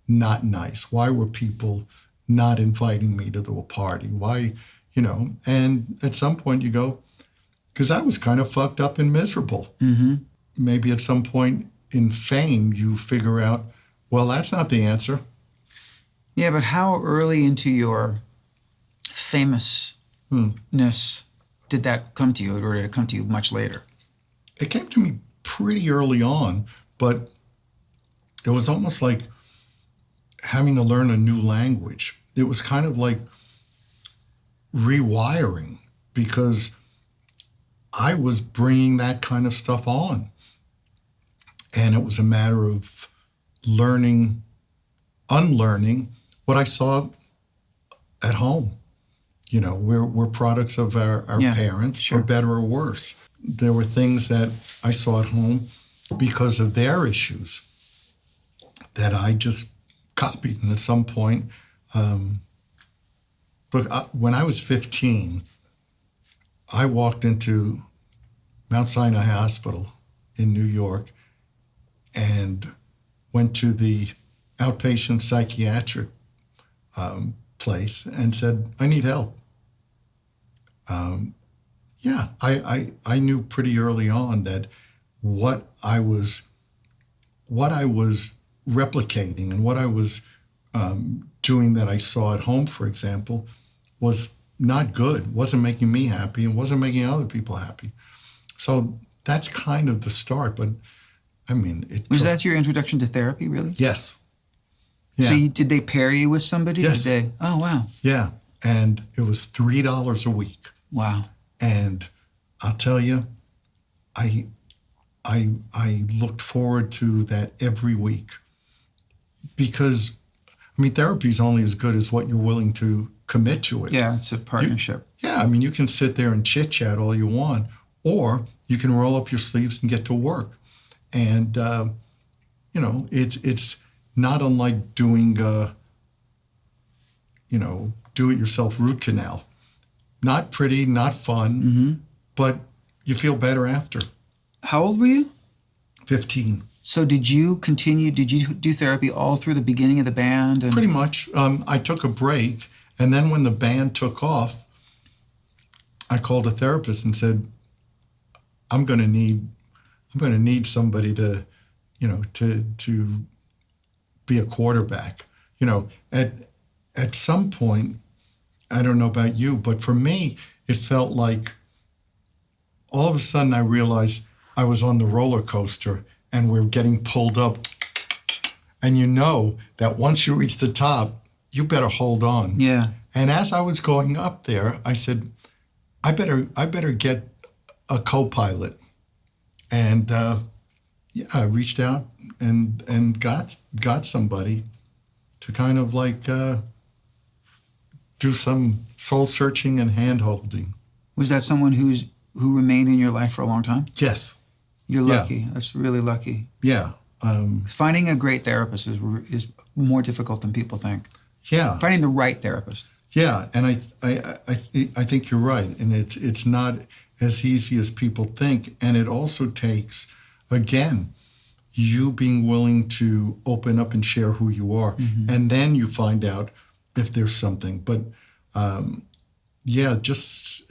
not nice? Why were people not inviting me to the party? Why, and at some point you go, because I was kind of fucked up and miserable.
Mm-hmm.
Maybe at some point in fame, you figure out, well, that's not the answer.
Yeah, but how early into your famousness did that come to you, or did it come to you much later?
It came to me pretty early on, but it was almost like having to learn a new language. It was kind of like rewiring, because I was bringing that kind of stuff on. And it was a matter of unlearning what I saw at home. We're products of our parents,
sure.
for better or worse. There were things that I saw at home because of their issues that I just copied. And at some point, when I was 15, I walked into Mount Sinai Hospital in New York and went to the outpatient psychiatric place and said, I need help. I knew pretty early on that what I was replicating and what I was doing that I saw at home, for example, was not good, wasn't making me happy, and wasn't making other people happy. So that's kind of the start. But I mean,
Was that your introduction to therapy, really?
Yes. Yeah.
So did they pair you with somebody?
Yes.
Oh, wow.
Yeah. And it was $3 a week.
Wow.
And I'll tell you, I looked forward to that every week, because, I mean, therapy is only as good as what you're willing to commit to it.
Yeah, it's a partnership.
I mean, you can sit there and chit-chat all you want, or you can roll up your sleeves and get to work. And, it's not unlike doing, do-it-yourself root canal. Not pretty, not fun, but you feel better after.
How old were you?
15.
So did you do therapy all through the beginning of the band?
Pretty much. I took a break, and then when the band took off, I called a therapist and said, I'm going to need somebody to be a quarterback. At some point, I don't know about you, but for me, it felt like all of a sudden I realized I was on the roller coaster and we're getting pulled up. And you know that once you reach the top, you better hold on.
Yeah.
And as I was going up there, I said, I better get a co-pilot. And I reached out and got somebody to kind of like do some soul searching and hand holding.
Was that someone who remained in your life for a long time?
Yes.
You're lucky. Yeah. That's really lucky.
Yeah.
Finding a great therapist is more difficult than people think.
Yeah.
Finding the right therapist.
Yeah, and I think you're right, and it's not as easy as people think, and it also takes, again, you being willing to open up and share who you are, and then you find out if there's something. But just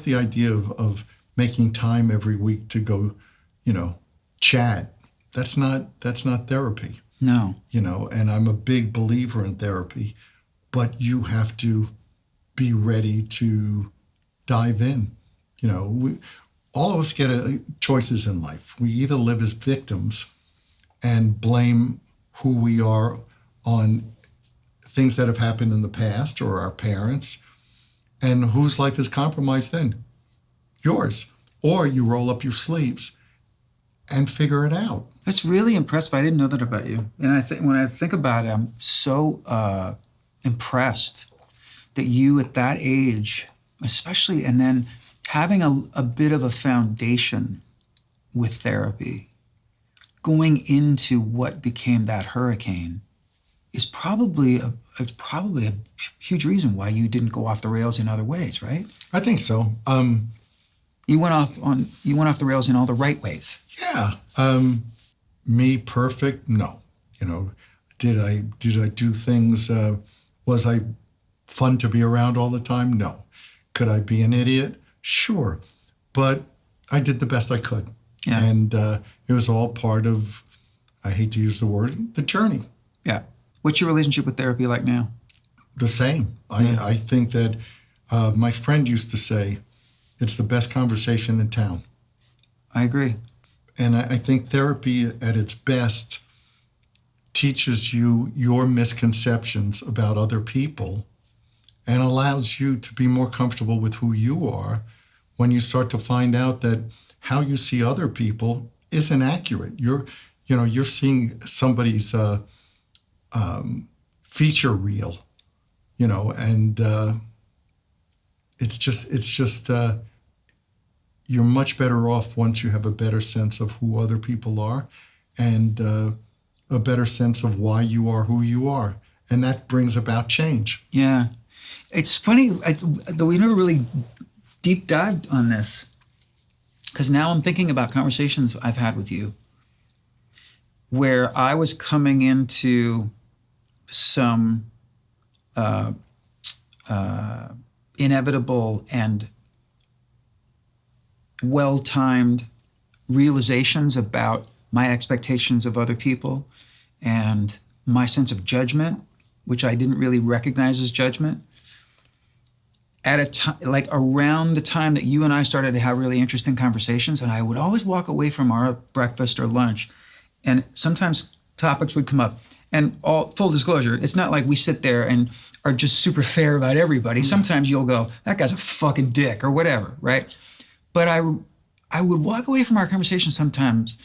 the idea of making time every week to go, chat. That's not therapy.
No.
And I'm a big believer in therapy, but you have to be ready to dive in. All of us get choices in life. We either live as victims and blame who we are on things that have happened in the past or our parents, and whose life is compromised then? Yours. Or you roll up your sleeves and figure it out.
That's really impressive. I didn't know that about you. And when I think about it, I'm so impressed that you at that age, especially, and then having a bit of a foundation with therapy, going into what became that hurricane, is probably a huge reason why you didn't go off the rails in other ways, right?
I think so.
You went off the rails in all the right ways.
Yeah. Me perfect? No. Did I do things? Was I fun to be around all the time? No. Could I be an idiot? Sure. But I did the best I could.
Yeah.
And it was all part of, I hate to use the word, the journey.
Yeah. What's your relationship with therapy like now?
The same.
Yeah.
I think that my friend used to say, it's the best conversation in town.
I agree.
And I think therapy at its best teaches you your misconceptions about other people and allows you to be more comfortable with who you are when you start to find out that how you see other people isn't accurate. You're seeing somebody's feature reel, and it's just you're much better off once you have a better sense of who other people are and a better sense of why you are who you are. And that brings about change.
Yeah. It's funny, though we never really deep dived on this, because now I'm thinking about conversations I've had with you where I was coming into some inevitable and well-timed realizations about my expectations of other people and my sense of judgment, which I didn't really recognize as judgment. at a time, like around the time that you and I started to have really interesting conversations, and I would always walk away from our breakfast or lunch, and sometimes topics would come up. And all full disclosure, it's not like we sit there and are just super fair about everybody. Sometimes you'll go, that guy's a fucking dick or whatever, right? But I would walk away from our conversation sometimes.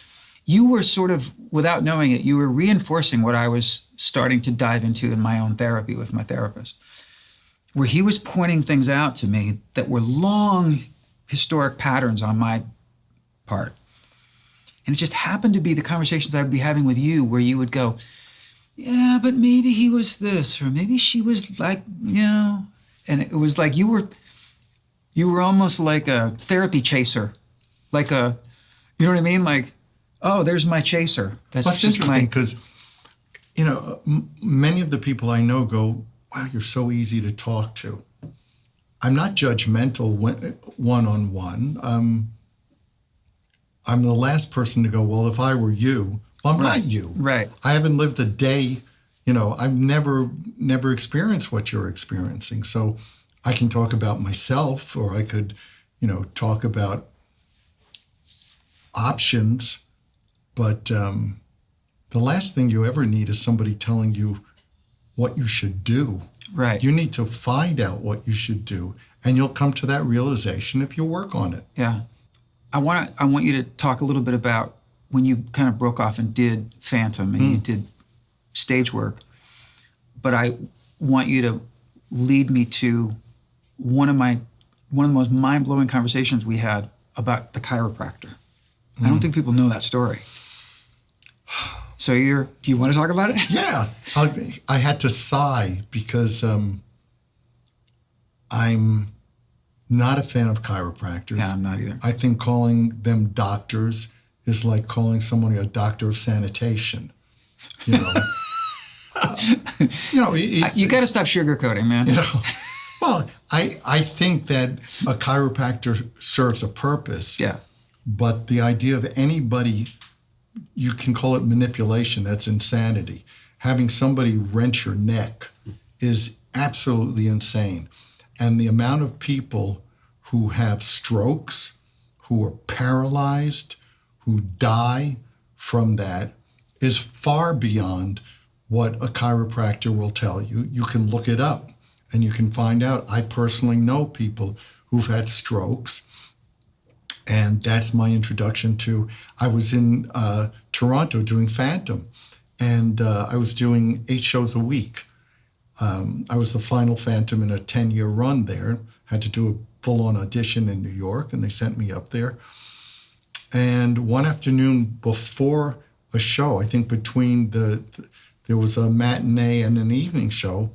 You were sort of, without knowing it, you were reinforcing what I was starting to dive into in my own therapy with my therapist, where he was pointing things out to me that were long historic patterns on my part. And it just happened to be the conversations I would be having with you where you would go, yeah, but maybe he was this, or maybe she was like, you know, and it was like you were almost like a therapy chaser, like a, you know what I mean? Like, oh, there's my chaser.
That's interesting because, you know, many of the people I know go, wow, you're so easy to talk to. I'm not judgmental one-on-one. I'm the last person to go, well, if I were you, well, I'm not you.
Right.
I haven't lived a day, you know, I've never experienced what you're experiencing. So I can talk about myself, or I could, you know, talk about options. But the last thing you ever need is somebody telling you what you should do.
Right.
You need to find out what you should do, and you'll come to that realization if you work on it.
Yeah. I want you to talk a little bit about when you kind of broke off and did Phantom and you did stage work. But I want you to lead me to one of the most mind-blowing conversations we had about the chiropractor. I don't think people know that story. So do you want to talk about it?
Yeah. I had to sigh because I'm not a fan of chiropractors.
Yeah, I'm not either.
I think calling them doctors is like calling somebody a doctor of sanitation. You know,
You got to stop sugarcoating, man.
You know, well, I think that a chiropractor serves a purpose.
Yeah.
But the idea of anybody, you can call it manipulation, that's insanity. Having somebody wrench your neck is absolutely insane. And the amount of people who have strokes, who are paralyzed, who die from that is far beyond what a chiropractor will tell you. You can look it up and you can find out. I personally know people who've had strokes. And that's my introduction to, I was in Toronto doing Phantom, and I was doing 8 shows a week. I was the final Phantom in a 10-year run there. Had to do a full-on audition in New York, and they sent me up there. And one afternoon before a show, I think between there was a matinee and an evening show,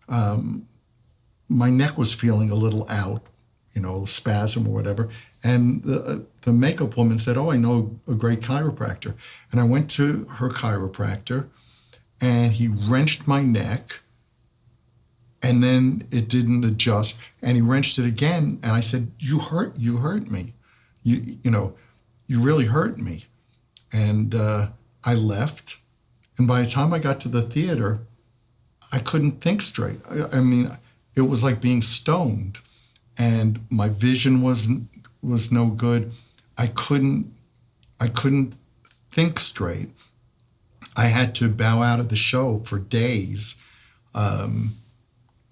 my neck was feeling a little out, you know, spasm or whatever. And the makeup woman said, oh, I know a great chiropractor. And I went to her chiropractor, and he wrenched my neck, and then it didn't adjust. And he wrenched it again, and I said, you hurt me. You know, you really hurt me. And I left. And by the time I got to the theater, I couldn't think straight. I mean, it was like being stoned. And my vision was no good. I couldn't think straight. I had to bow out of the show for days,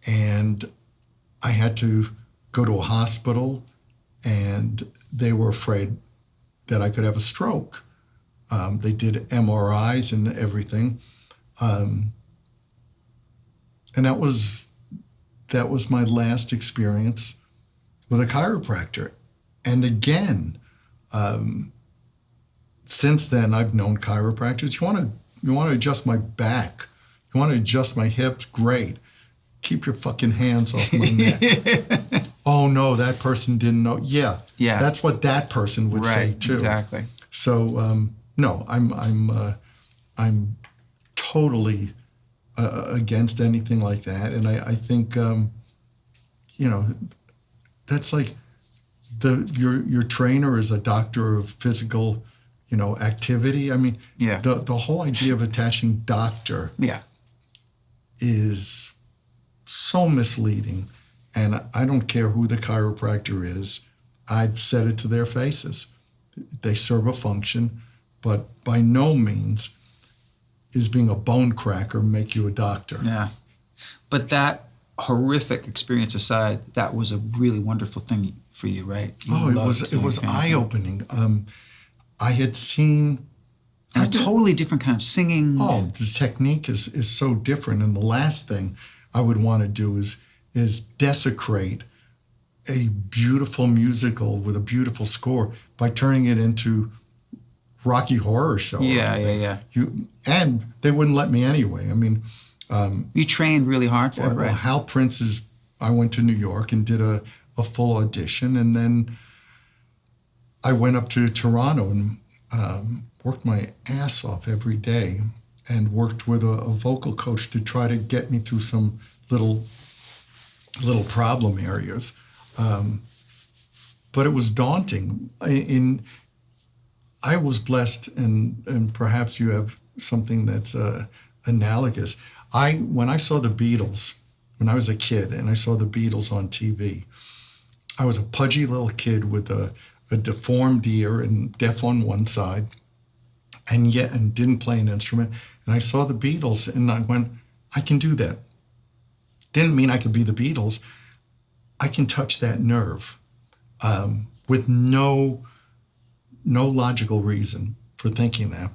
and I had to go to a hospital, and they were afraid that I could have a stroke. They did MRIs and everything, and that was my last experience with a chiropractor. And again, since then, I've known chiropractors. You want to adjust my back, you want to adjust my hips, great. Keep your fucking hands off my neck. Oh no, that person didn't know. Yeah, that's what that person would say too.
Exactly.
So no, I'm totally against anything like that, and I think you know, that's like your trainer is a doctor of physical, you know, activity. I mean, the whole idea of attaching doctor is so misleading. And I don't care who the chiropractor is. I've said it to their faces. They serve a function, but by no means is being a bone cracker make you a doctor.
Yeah. But that horrific experience aside, that was a really wonderful thing for you, right?
It was eye-opening. I had seen
a totally different kind of singing.
Oh, the technique is so different. And the last thing I would want to do is desecrate a beautiful musical with a beautiful score by turning it into Rocky Horror Show.
Yeah.
And they wouldn't let me anyway. I mean,
you trained really hard for it, right?
Well, Hal Prince's, I went to New York and did a full audition, and then I went up to Toronto and worked my ass off every day and worked with a vocal coach to try to get me through some little problem areas. But it was daunting. I was blessed, and perhaps you have something that's analogous. When I saw the Beatles, when I was a kid, and I saw the Beatles on TV, I was a pudgy little kid with a deformed ear and deaf on one side, and didn't play an instrument. And I saw the Beatles, and I went, I can do that. Didn't mean I could be the Beatles. I can touch that nerve with no logical reason for thinking that.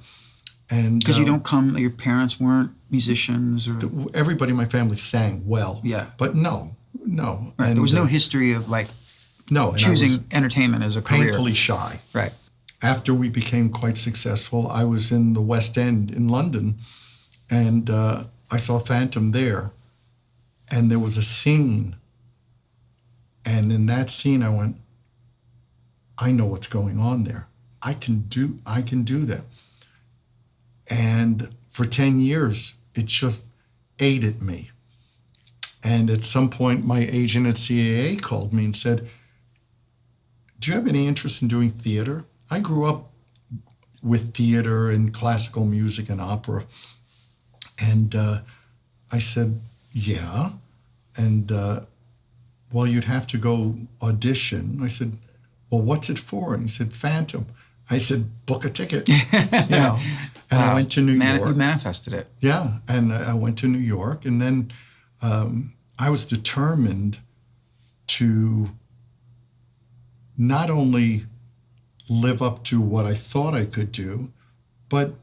And
because your parents weren't musicians, or
everybody in my family sang well.
Yeah,
but no.
Right.
And
there was no history of choosing entertainment as a career.
Painfully shy.
Right.
After we became quite successful, I was in the West End in London, and I saw Phantom there, and there was a scene. And in that scene, I went, I know what's going on there. I can do that. And for 10 years, it just ate at me. And at some point, my agent at CAA called me and said, do you have any interest in doing theater? I grew up with theater and classical music and opera. And I said, yeah. And well, you'd have to go audition. I said, well, what's it for? And he said, Phantom. I said, book a ticket. And I went to New York.
You manifested it.
Yeah, and I went to New York, and then I was determined to not only live up to what I thought I could do, but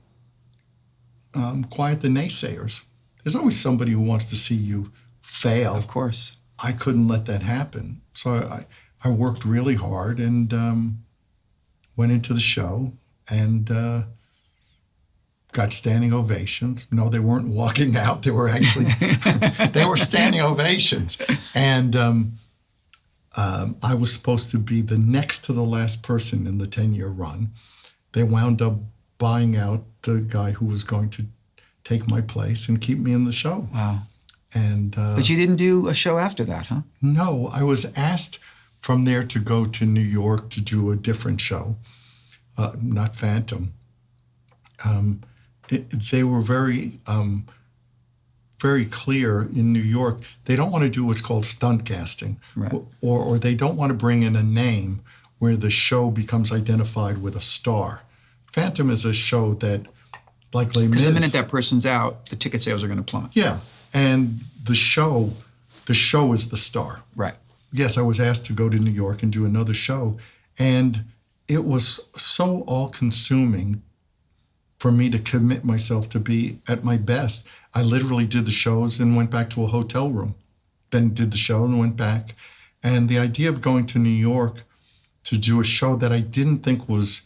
quiet the naysayers. There's always somebody who wants to see you fail.
Of course.
I couldn't let that happen. So I worked really hard and went into the show and got standing ovations. No, they weren't walking out. They were actually, they were standing ovations. And I was supposed to be the next to the last person in the 10-year run. They wound up buying out the guy who was going to take my place and keep me in the show.
Wow.
And
but you didn't do a show after that, huh?
No, I was asked from there to go to New York to do a different show, not Phantom. They were very clear in New York. They don't want to do what's called stunt casting,
right.
or they don't want to bring in a name where the show becomes identified with a star. Phantom is a show that, like Les Mis,
because the minute that person's out, the ticket sales are going to plummet.
Yeah, and the show is the star.
Right.
Yes, I was asked to go to New York and do another show, and it was so all-consuming for me to commit myself to be at my best. I literally did the shows and went back to a hotel room, then did the show and went back. And the idea of going to New York to do a show that I didn't think was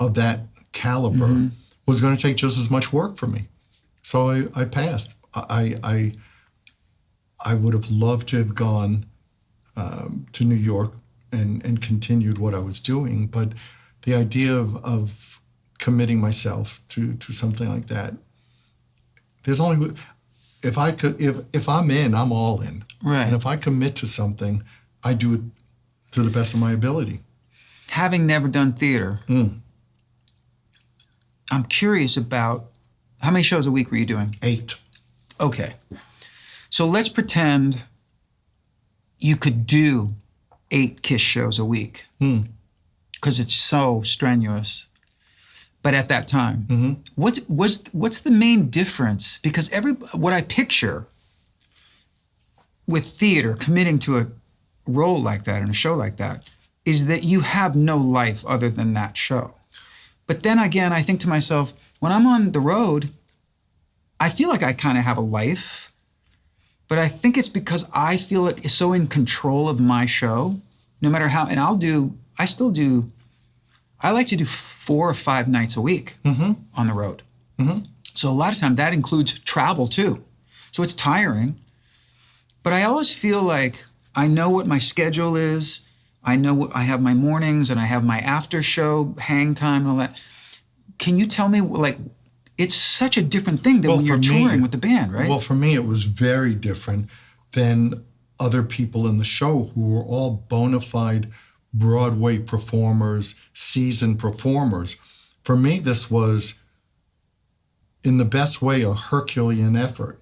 of that caliber was going to take just as much work for me. So I passed. I would have loved to have gone to New York and continued what I was doing, but the idea of committing myself to something like that, there's only, if I'm in, I'm all in.
Right.
And if I commit to something, I do it to the best of my ability.
Having never done theater, I'm curious about, how many shows a week were you doing?
8.
Okay. So let's pretend you could do 8 Kiss shows a week because it's so strenuous. But at that time, what's the main difference? Because what I picture with theater, committing to a role like that and a show like that, is that you have no life other than that show. But then again, I think to myself, when I'm on the road, I feel like I kind of have a life, but I think it's because I feel like it's so in control of my show, no matter how, and I like to do 4 or 5 nights a week on the road. So a lot of time that includes travel too. So it's tiring, but I always feel like I know what my schedule is. I know I have my mornings and I have my after show hang time and all that. Can you tell me, like, it's such a different thing than when you're touring with the band, right?
Well, for me, it was very different than other people in the show who were all bona fide Broadway performers, seasoned performers. For me, this was, in the best way, a Herculean effort.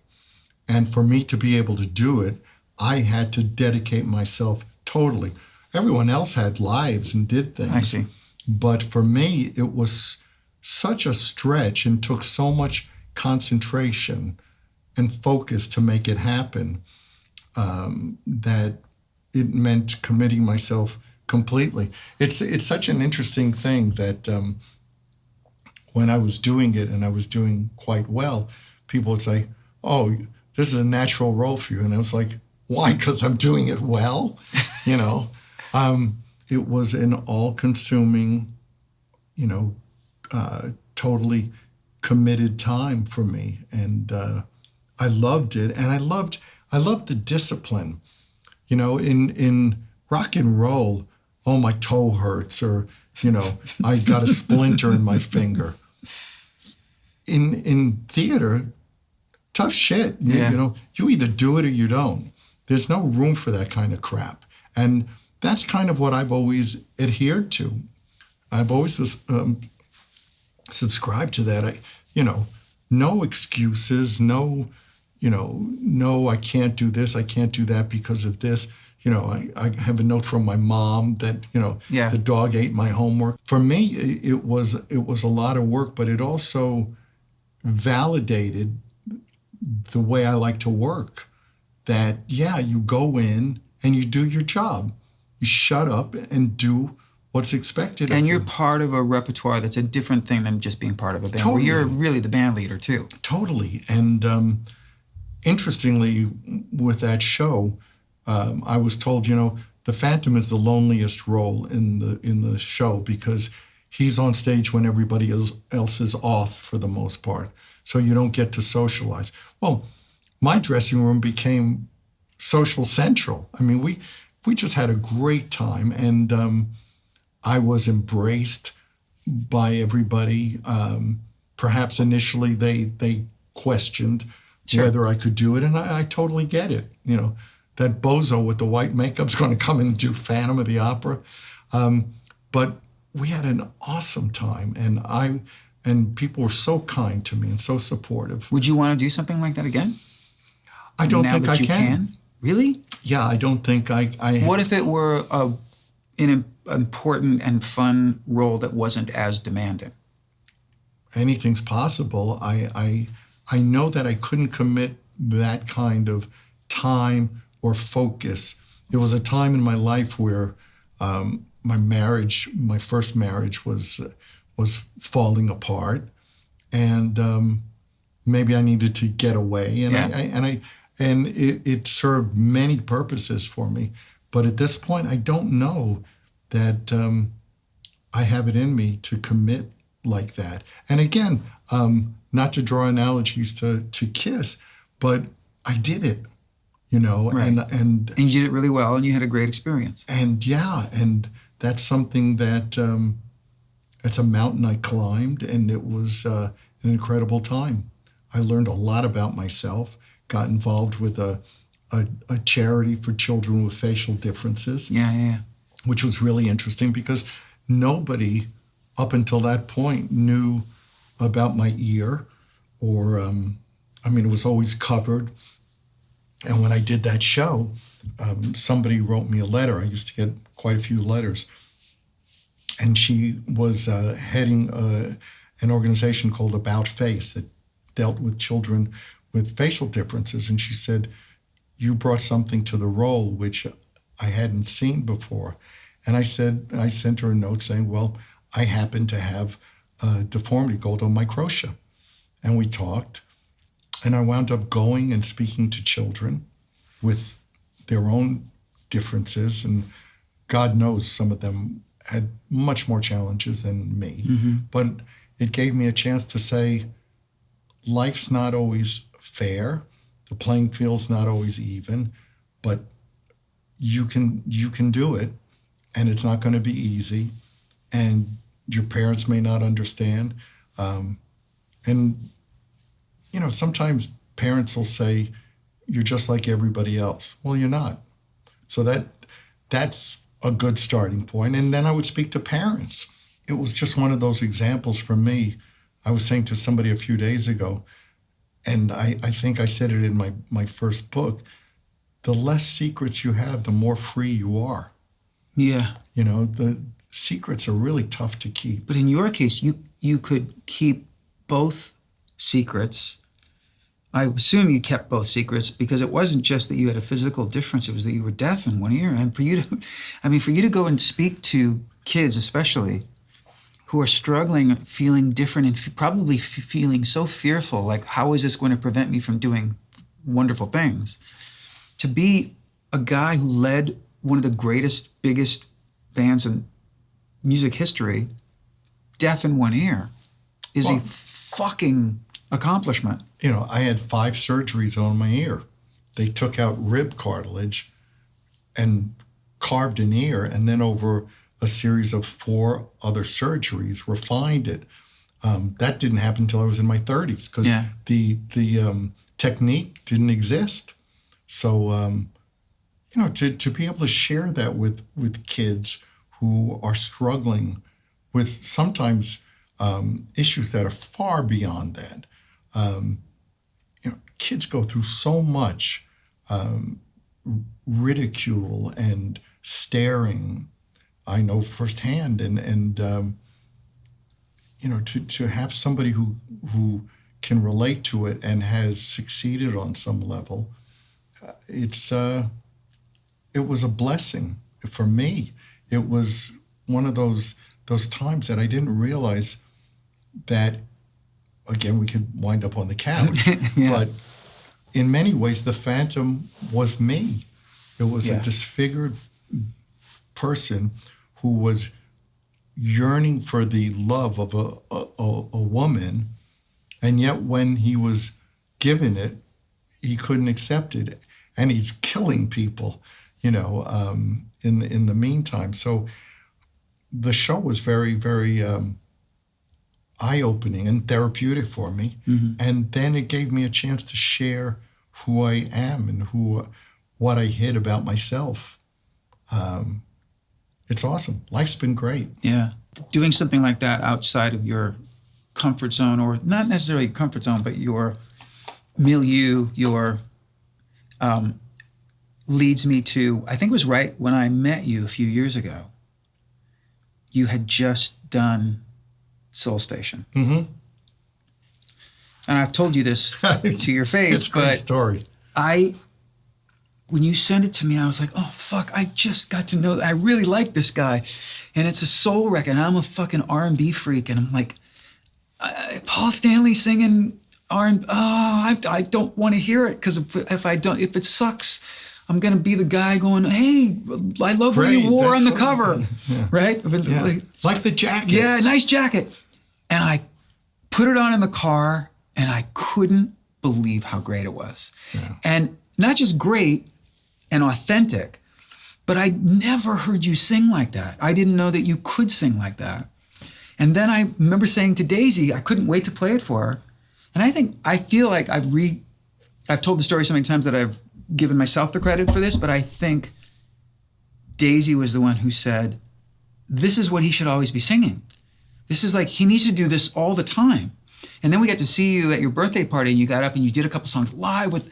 And for me to be able to do it, I had to dedicate myself totally. Everyone else had lives and did things.
I see.
But for me, it was such a stretch and took so much concentration and focus to make it happen that it meant committing myself completely. It's such an interesting thing that when I was doing it and I was doing quite well, people would say, "Oh, this is a natural role for you." And I was like, "Why? Because I'm doing it well?" You know, it was an all-consuming, totally committed time for me, and I loved it, and I loved the discipline. In rock and roll, oh, my toe hurts, or I got a splinter in my finger. In theater, tough shit.
Yeah.
You either do it or you don't. There's no room for that kind of crap, and that's kind of what I've always adhered to. I've always subscribed to that. No excuses, no, I can't do this, I can't do that because of this. I have a note from my mom that, the dog ate my homework. For me, it was a lot of work, but it also validated the way I like to work. That, you go in and you do your job. You shut up and do what's expected of you.
And you're part of a repertoire that's a different thing than just being part of a band.
Totally.
Where you're really the band leader too.
Totally. And interestingly, with that show, I was told, the Phantom is the loneliest role in the show because he's on stage when everybody else is off for the most part. So you don't get to socialize. Well, my dressing room became social central. I mean, we just had a great time, and I was embraced by everybody. Perhaps initially they questioned whether I could do it, and I totally get it. That bozo with the white makeup's going to come in and do Phantom of the Opera. But we had an awesome time, and people were so kind to me and so supportive.
Would you want to do something like that again?
I don't
now
think
that
I
you
can.
Really?
Yeah, I don't think I
What if it were an important and fun role that wasn't as demanding?
Anything's possible. I know that I couldn't commit that kind of time or focus. There was a time in my life where my first marriage was falling apart, and maybe I needed to get away, and it served many purposes for me. But at this point, I don't know that I have it in me to commit like that. And again, not to draw analogies to Kiss, but I did it,
Right.
and
you did it really well, and you had a great experience.
And that's something that it's a mountain I climbed, and it was an incredible time. I learned a lot about myself. Got involved with a charity for children with facial differences.
Yeah.
Which was really interesting because nobody up until that point knew about my ear, or it was always covered. And when I did that show, somebody wrote me a letter. I used to get quite a few letters. And she was heading an organization called About Face that dealt with children with facial differences. And she said, you brought something to the role which I hadn't seen before. And I sent her a note saying, well, I happen to have a deformity called omicrotia. And we talked. And I wound up going and speaking to children with their own differences. And God knows some of them had much more challenges than me. Mm-hmm. But it gave me a chance to say, life's not always fair. The playing field's not always even, but you can do it, and it's not going to be easy, and your parents may not understand. And, you know, sometimes parents will say, you're just like everybody else. Well, you're not. So that's a good starting point. And then I would speak to parents. It was just one of those examples for me. I was saying to somebody a few days ago, and I think I said it in my first book, the less secrets you have, the more free you are.
Yeah.
You know, the secrets are really tough to keep.
But in your case, you could keep both secrets. I assume you kept both secrets because it wasn't just that you had a physical difference, it was that you were deaf in one ear. And for you to go and speak to kids especially who are struggling, feeling different, and probably feeling so fearful, like, how is this going to prevent me from doing wonderful things? To be a guy who led one of the greatest, biggest bands in music history, deaf in one ear, is a fucking accomplishment.
You know, I had 5 surgeries on my ear. They took out rib cartilage and carved an ear, and then over a series of 4 other surgeries refined it. That didn't happen until I was in my 30s because the technique didn't exist. So, you know, to be able to share that with kids who are struggling with sometimes issues that are far beyond that. You know, kids go through so much ridicule and staring. I know firsthand, and you know, to have somebody who can relate to it and has succeeded on some level, it was a blessing for me. It was one of those times that I didn't realize that. Again, we could wind up on the couch, but in many ways, the phantom was me. It was a disfigured person who was yearning for the love of a woman, and yet when he was given it, he couldn't accept it, and he's killing people, you know, in the meantime. So the show was very, very eye-opening and therapeutic for me, and then it gave me a chance to share who I am and what I hid about myself. It's awesome. Life's been great.
Yeah. Doing something like that outside of your comfort zone, or not necessarily your comfort zone, but your milieu, your leads me to, I think it was right when I met you a few years ago. You had just done Soul Station. Mm-hmm. And I've told you this to your face,
it's a great story.
When you sent it to me, I was like, oh, fuck, I just got to know, I really like this guy. And it's a soul record, and I'm a fucking R&B freak, and I'm like, Paul Stanley singing R&B, I don't want to hear it, because if it sucks, I'm going to be the guy going, hey, I love what you wore on the cover, right?
Yeah. Like the jacket.
Yeah, nice jacket. And I put it on in the car, and I couldn't believe how great it was. Yeah. And not just great and authentic, but I never heard you sing like that. I didn't know that you could sing like that. And then I remember saying to Daisy, I couldn't wait to play it for her. And I feel like I've told the story so many times that I've given myself the credit for this, but I think Daisy was the one who said, this is what he should always be singing. This is like, he needs to do this all the time. And then we got to see you at your birthday party, and you got up and you did a couple songs live with,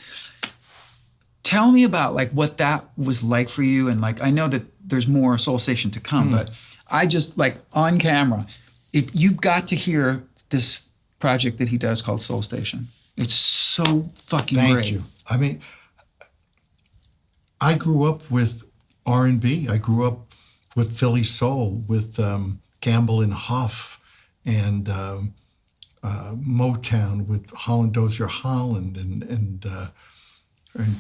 tell me about like what that was like for you. And like, I know that there's more Soul Station to come, but I just like on camera, if you've got to hear this project that he does called Soul Station, it's so fucking great.
Thank you. I mean, I grew up with R&B. I grew up with Philly soul, with Gamble and Huff, and Motown with Holland Dozier Holland, and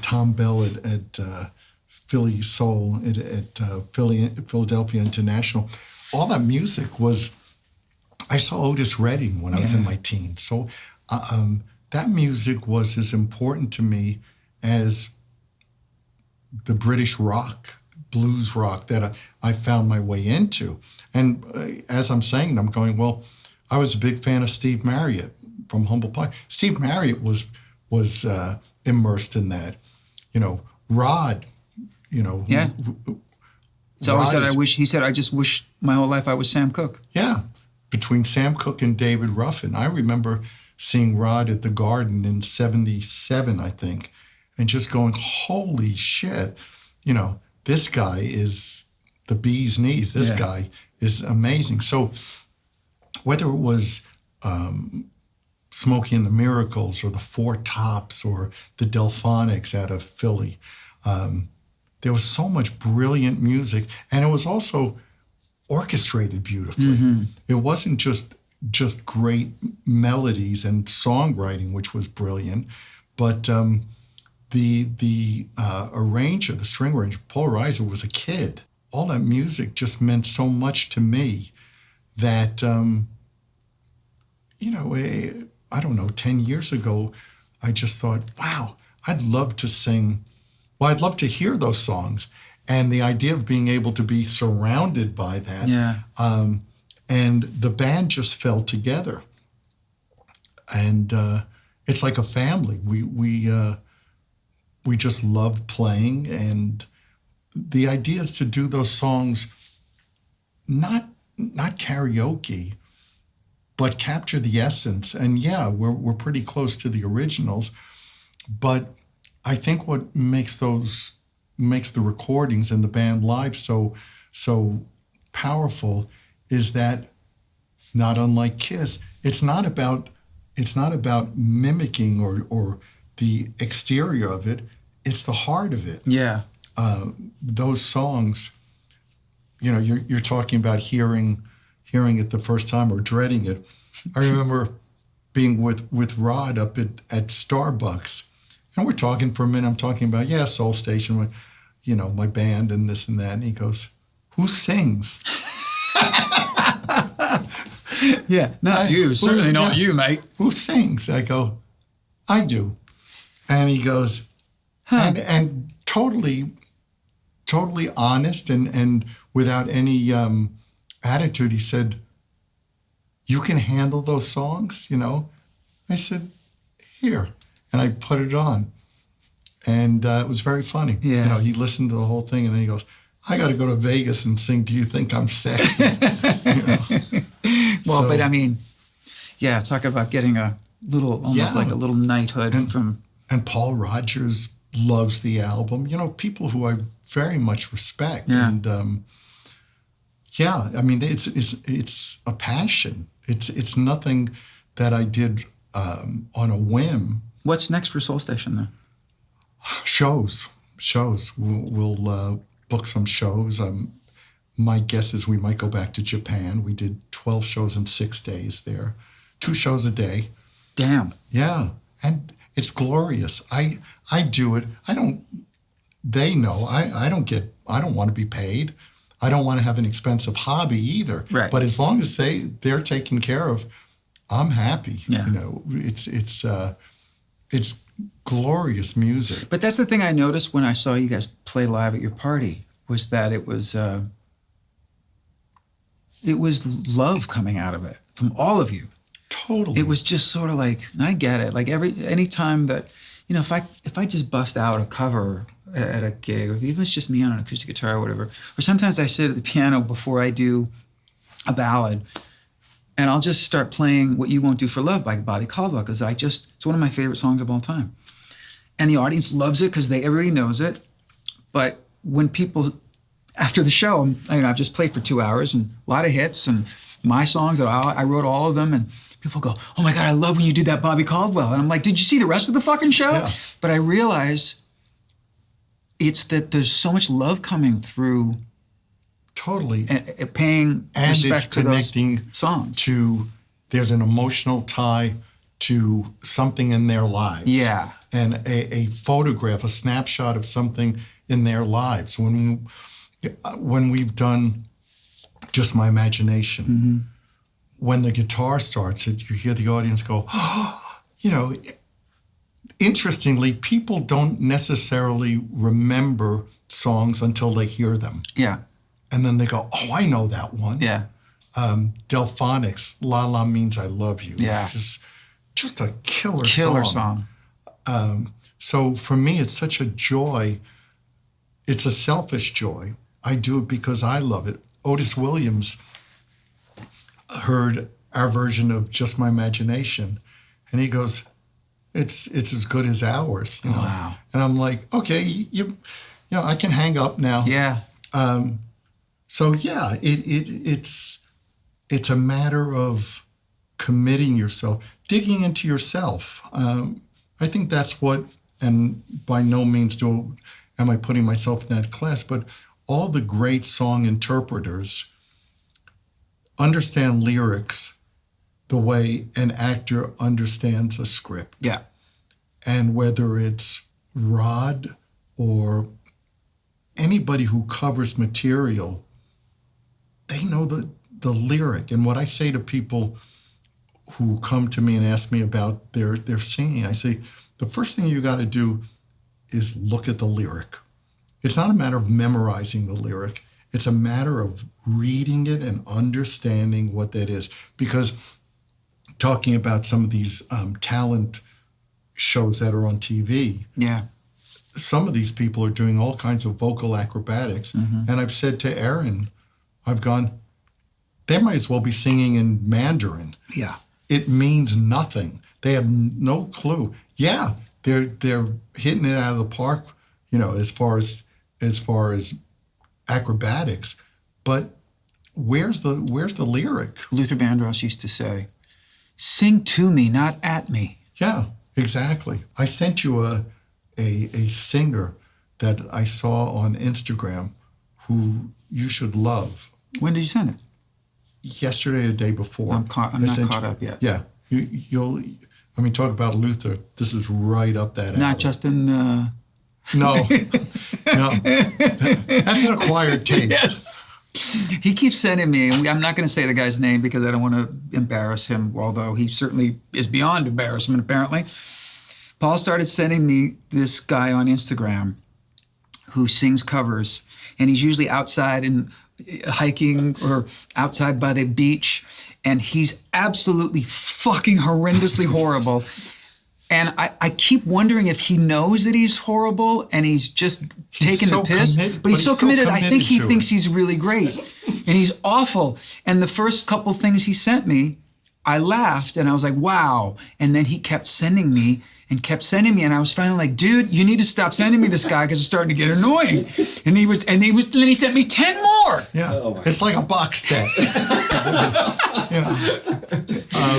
Tom Bell at Philly soul at Philadelphia International. All that music was. I saw Otis Redding when I was in my teens, so that music was as important to me as the British rock, blues rock that I found my way into. And as I'm saying, I'm going, well, I was a big fan of Steve Marriott from Humble Pie. Steve Marriott was immersed in that. You know, Rod, you know.
Yeah. So he said, I just wish my whole life I was Sam Cooke.
Yeah. Between Sam Cooke and David Ruffin. I remember seeing Rod at the Garden in 77, I think, and just going, holy shit, you know, this guy is the bee's knees. This guy is amazing. So whether it was Smokey and the Miracles or the Four Tops or the Delphonics out of Philly, there was so much brilliant music, and it was also orchestrated beautifully. It wasn't just great melodies and songwriting, which was brilliant, but the arranger, the string arranger, Paul Reiser, was a kid. All that music just meant so much to me that, you know, I don't know, 10 years ago, I just thought, wow, I'd love to sing. Well, I'd love to hear those songs. And the idea of being able to be surrounded by that. And the band just fell together. And it's like a family. We just love playing. And the idea is to do those songs, not karaoke, but capture the essence. And yeah, we're pretty close to the originals. But I think what makes the recordings and the band live so powerful is that, not unlike Kiss, it's not about mimicking or the exterior of it. It's the heart of it.
Yeah.
Those songs, you know, you're talking about hearing it the first time or dreading it. I remember being with Rod up at Starbucks, and we're talking for a minute. I'm talking about, Soul Station, you know, my band and this and that. And he goes, who sings?
Not you. Certainly not you, mate.
Who sings? I go, I do. And he goes, and totally honest and without any attitude, he said, you can handle those songs, you know? I said, here. And I put it on. And it was very funny.
Yeah.
You know, he listened to the whole thing and then he goes, I got to go to Vegas and sing Do You Think I'm Sexy? You know?
Well, but I mean, talk about getting a little, almost like a little knighthood from...
And Paul Rodgers loves the album. You know, people who I very much respect.
Yeah.
And I mean, it's a passion. It's nothing that I did on a whim.
What's next for Soul Station, though?
Shows. We'll book some shows. My guess is we might go back to Japan. We did 12 shows in 6 days there. 2 shows a day.
Damn.
Yeah. And it's glorious. I do it. They know. I don't want to be paid. I don't want to have an expensive hobby either.
Right.
But as long as they're taken care of, I'm happy.
Yeah.
You know, it's glorious music.
But that's the thing I noticed when I saw you guys play live at your party, was that it was love coming out of it from all of you.
Totally.
It was just sort of like, and I get it, like any time that, you know, if I just bust out a cover at a gig, or even if it's just me on an acoustic guitar or whatever, or sometimes I sit at the piano before I do a ballad, and I'll just start playing What You Won't Do for Love by Bobby Caldwell, because it's one of my favorite songs of all time. and the audience loves it because everybody knows it. But when people, after the show, I've just played for 2 hours and a lot of hits and my songs that I wrote all of them, and people go, "Oh my God, I love when you did that Bobby Caldwell." And I'm like, "Did you see the rest of the fucking show?"
Yeah.
But I realize it's that there's so much love coming through.
Totally.
Paying
and
respect
it's
to those
connecting
songs.
to, there's an emotional tie to something in their lives.
Yeah.
And a photograph, a snapshot of something in their lives. When we've done Just My Imagination,
Mm-hmm.
when the guitar starts, you hear the audience go, oh, interestingly, people don't necessarily remember songs until they hear them.
Yeah.
And then they go, "Oh, I know that one."
Yeah.
Delphonics, La La Means I Love You.
Yeah.
It's just a killer
song.
So for me, it's such a joy. It's a selfish joy. I do it because I love it. Otis Williams heard our version of Just My Imagination, and he goes, "It's as good as ours."
Wow.
And I'm like, "Okay, I can hang up now."
Yeah.
So yeah, it's a matter of committing yourself, digging into yourself. I think that's what, and by no means am I putting myself in that class, but all the great song interpreters understand lyrics the way an actor understands a script.
Yeah.
And whether it's Rod or anybody who covers material, they know the lyric. And what I say to people who come to me and ask me about their singing, I say, the first thing you got to do is look at the lyric. It's not a matter of memorizing the lyric. It's a matter of reading it and understanding what that is. Because talking about some of these talent shows that are on TV,
Yeah.
some of these people are doing all kinds of vocal acrobatics. Mm-hmm. And I've said to Aaron, I've gone, they might as well be singing in Mandarin.
Yeah.
It means nothing. They have no clue. Yeah, they're hitting it out of the park, as far as acrobatics. But where's the lyric?
Luther Vandross used to say, "Sing to me, not at me."
Yeah, exactly. I sent you a singer that I saw on Instagram who you should love.
When did you send it?
Yesterday or the day before.
I'm not caught up yet.
Yeah. You'll talk about Luther. This is right up that alley.
Not Justin...
No. No. That's an acquired taste.
Yes. He keeps sending me, and I'm not going to say the guy's name because I don't want to embarrass him, although he certainly is beyond embarrassment, apparently. Paul started sending me this guy on Instagram who sings covers, and he's usually outside and hiking or outside by the beach, and he's absolutely fucking horrendously horrible. And I keep wondering if he knows that he's horrible and he's just taking the piss. But he's so committed. I think he thinks he's really great. And he's awful. And the first couple things he sent me, I laughed and I was like, wow. And then he kept sending me. And I was finally like, dude, you need to stop sending me this guy because it's starting to get annoying. And then he sent me 10 more.
Yeah, it's like a box set.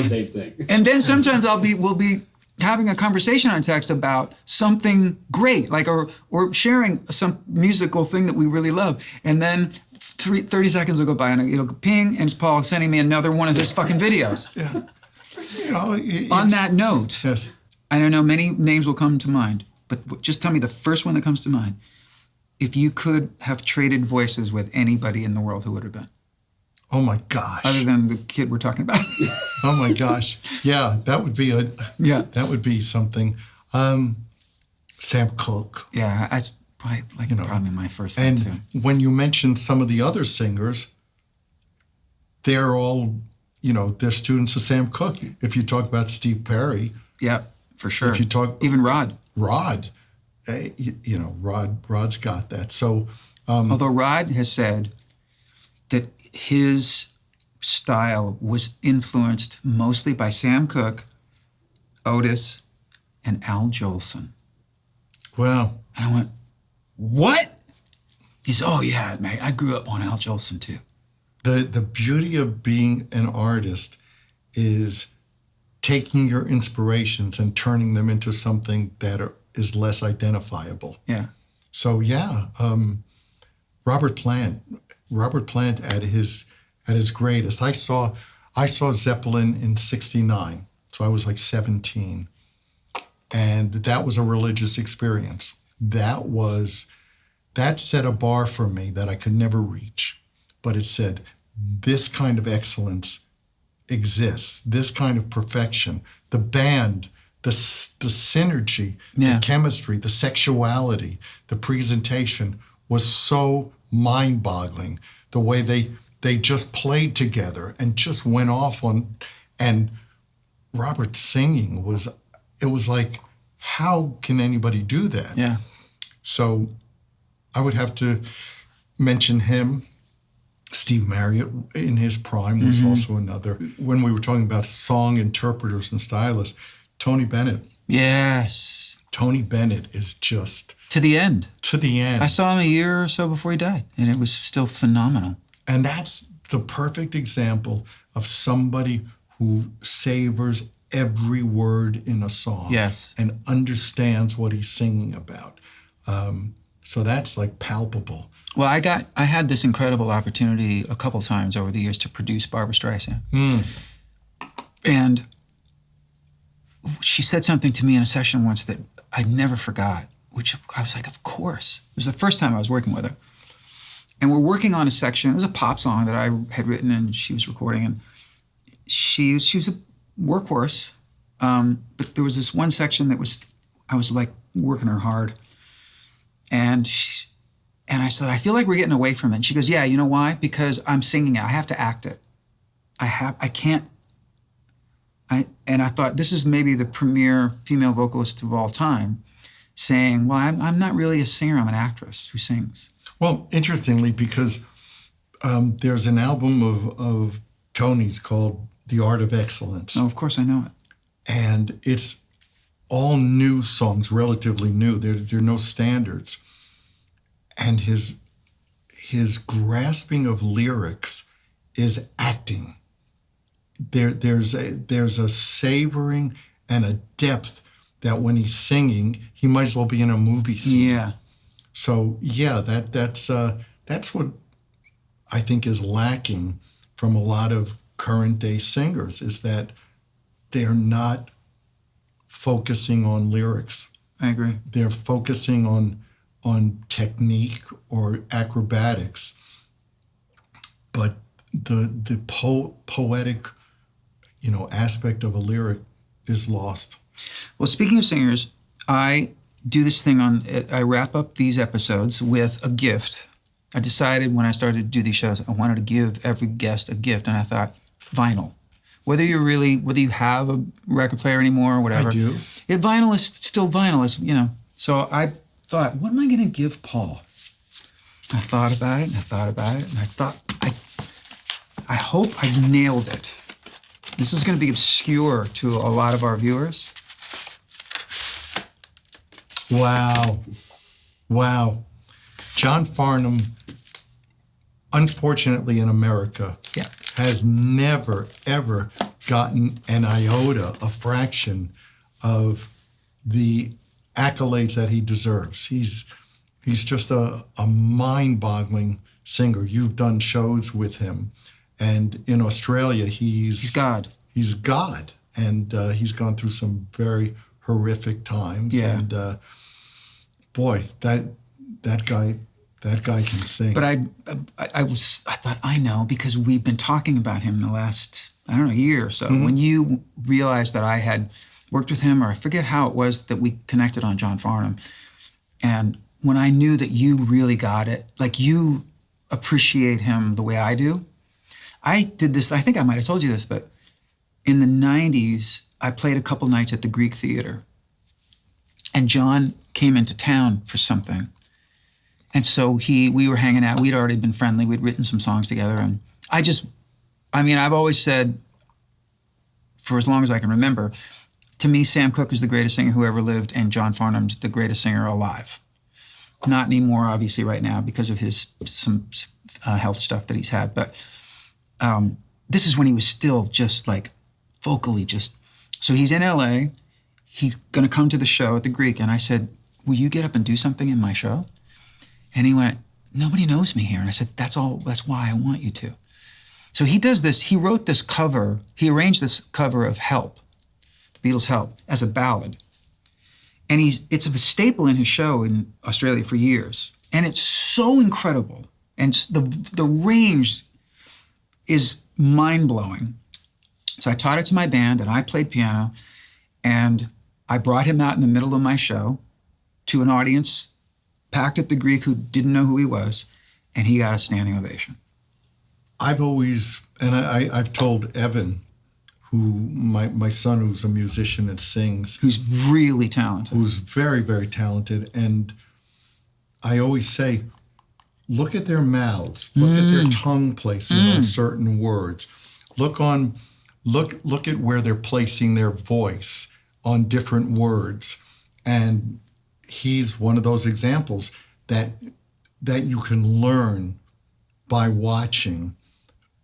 Same thing.
And then sometimes we'll be having a conversation on text about something great, like or sharing some musical thing that we really love. And then 30 seconds will go by and it'll ping, and it's Paul sending me another one of his fucking videos.
Yeah.
On that note,
yes.
I don't know, many names will come to mind, but just tell me the first one that comes to mind. If you could have traded voices with anybody in the world, who would it have been?
Oh my gosh.
Other than the kid we're talking about.
Oh my gosh. Yeah, that would be that would be something. Sam Cooke.
Yeah, that's probably my first one
and
too.
And when you mentioned some of the other singers, they're all, they're students of Sam Cooke. If you talk about Steve Perry.
Yeah, for sure.
If you talk
even Rod,
Rod's got that. So,
although Rod has said that his style was influenced mostly by Sam Cooke, Otis, and Al Jolson.
Wow.
And I went, what? He said, oh, yeah, mate, I grew up on Al Jolson, too.
The beauty of being an artist is taking your inspirations and turning them into something that is less identifiable.
Yeah.
So yeah, Robert Plant at his greatest. I saw Zeppelin in '69, so I was like 17, and that was a religious experience. That set a bar for me that I could never reach, but it said this kind of excellence exists, this kind of perfection, the band, the synergy, the chemistry, the sexuality, the presentation was so mind-boggling. The way they just played together and just went off on, and Robert's singing was like, how can anybody do that?
Yeah.
So I would have to mention him. Steve Marriott in his prime was also another. When we were talking about song interpreters and stylists, Tony Bennett.
Yes.
Tony Bennett is just...
To the end.
To the end.
I saw him a year or so before he died, and it was still phenomenal.
And that's the perfect example of somebody who savors every word in a song.
Yes.
And understands what he's singing about. So that's like palpable.
Well, I had this incredible opportunity a couple times over the years to produce Barbra Streisand. And she said something to me in a session once that I never forgot, which I was like, of course. It was the first time I was working with her. And we're working on a section. It was a pop song that I had written and she was recording. And she was a workhorse. But there was this one section that I was like working her hard. And I said, I feel like we're getting away from it. And she goes, yeah, you know why? Because I'm singing it. I have to act it. I can't. And I thought, this is maybe the premier female vocalist of all time saying, well, I'm not really a singer. I'm an actress who sings.
Well, interestingly, because there's an album of Tony's called The Art of Excellence.
Oh, of course I know it.
And it's all new songs, relatively new. There are no standards. And his grasping of lyrics is acting. There's a savoring and a depth that when he's singing, he might as well be in a movie scene.
Yeah.
So yeah, that's what I think is lacking from a lot of current day singers, is that they're not focusing on lyrics.
I agree.
They're focusing on technique or acrobatics, but the poetic, aspect of a lyric is lost.
Well, speaking of singers, I do this thing I wrap up these episodes with a gift. I decided when I started to do these shows, I wanted to give every guest a gift, and I thought, vinyl. Whether you have a record player anymore or whatever.
I do.
Vinyl is still vinyl, So I thought, what am I going to give Paul? I thought about it, and I thought about it, and I thought, I hope I nailed it. This is going to be obscure to a lot of our viewers.
Wow. John Farnham, unfortunately in America, has never, ever gotten an iota, a fraction of the accolades that he deserves. He's just a mind-boggling singer. You've done shows with him. And in Australia, he's God. He's God. And he's gone through some very horrific times.
Yeah.
And boy, that guy can sing.
But I thought, I know, because we've been talking about him the last, year or so. Mm-hmm. When you realized that I had worked with him, or I forget how it was that we connected on John Farnham, and when I knew that you really got it, like you appreciate him the way I do. I did this, I think I might have told you this, but in the 90s, I played a couple nights at the Greek Theater. And John came into town for something. And so we were hanging out. We'd already been friendly. We'd written some songs together. And I've always said, for as long as I can remember, to me, Sam Cooke is the greatest singer who ever lived, and John Farnham's the greatest singer alive. Not anymore, obviously, right now because of some health stuff that he's had. But this is when he was still just like vocally just. So he's in LA. He's going to come to the show at the Greek. And I said, will you get up and do something in my show? And he went, nobody knows me here. And I said, that's why I want you to. So he does this. He wrote this cover. He arranged this cover of Help, the Beatles' Help, as a ballad. And it's a staple in his show in Australia for years. And it's so incredible. And the range is mind-blowing. So I taught it to my band, and I played piano, and I brought him out in the middle of my show to an audience packed at the Greek who didn't know who he was, and he got a standing ovation.
I've always, and I've told Evan, who my son, who's a musician and sings,
who's really talented,
who's very, very talented, and I always say, look at their mouths, look at their tongue placement on certain words, look at where they're placing their voice on different words, and he's one of those examples that you can learn by watching.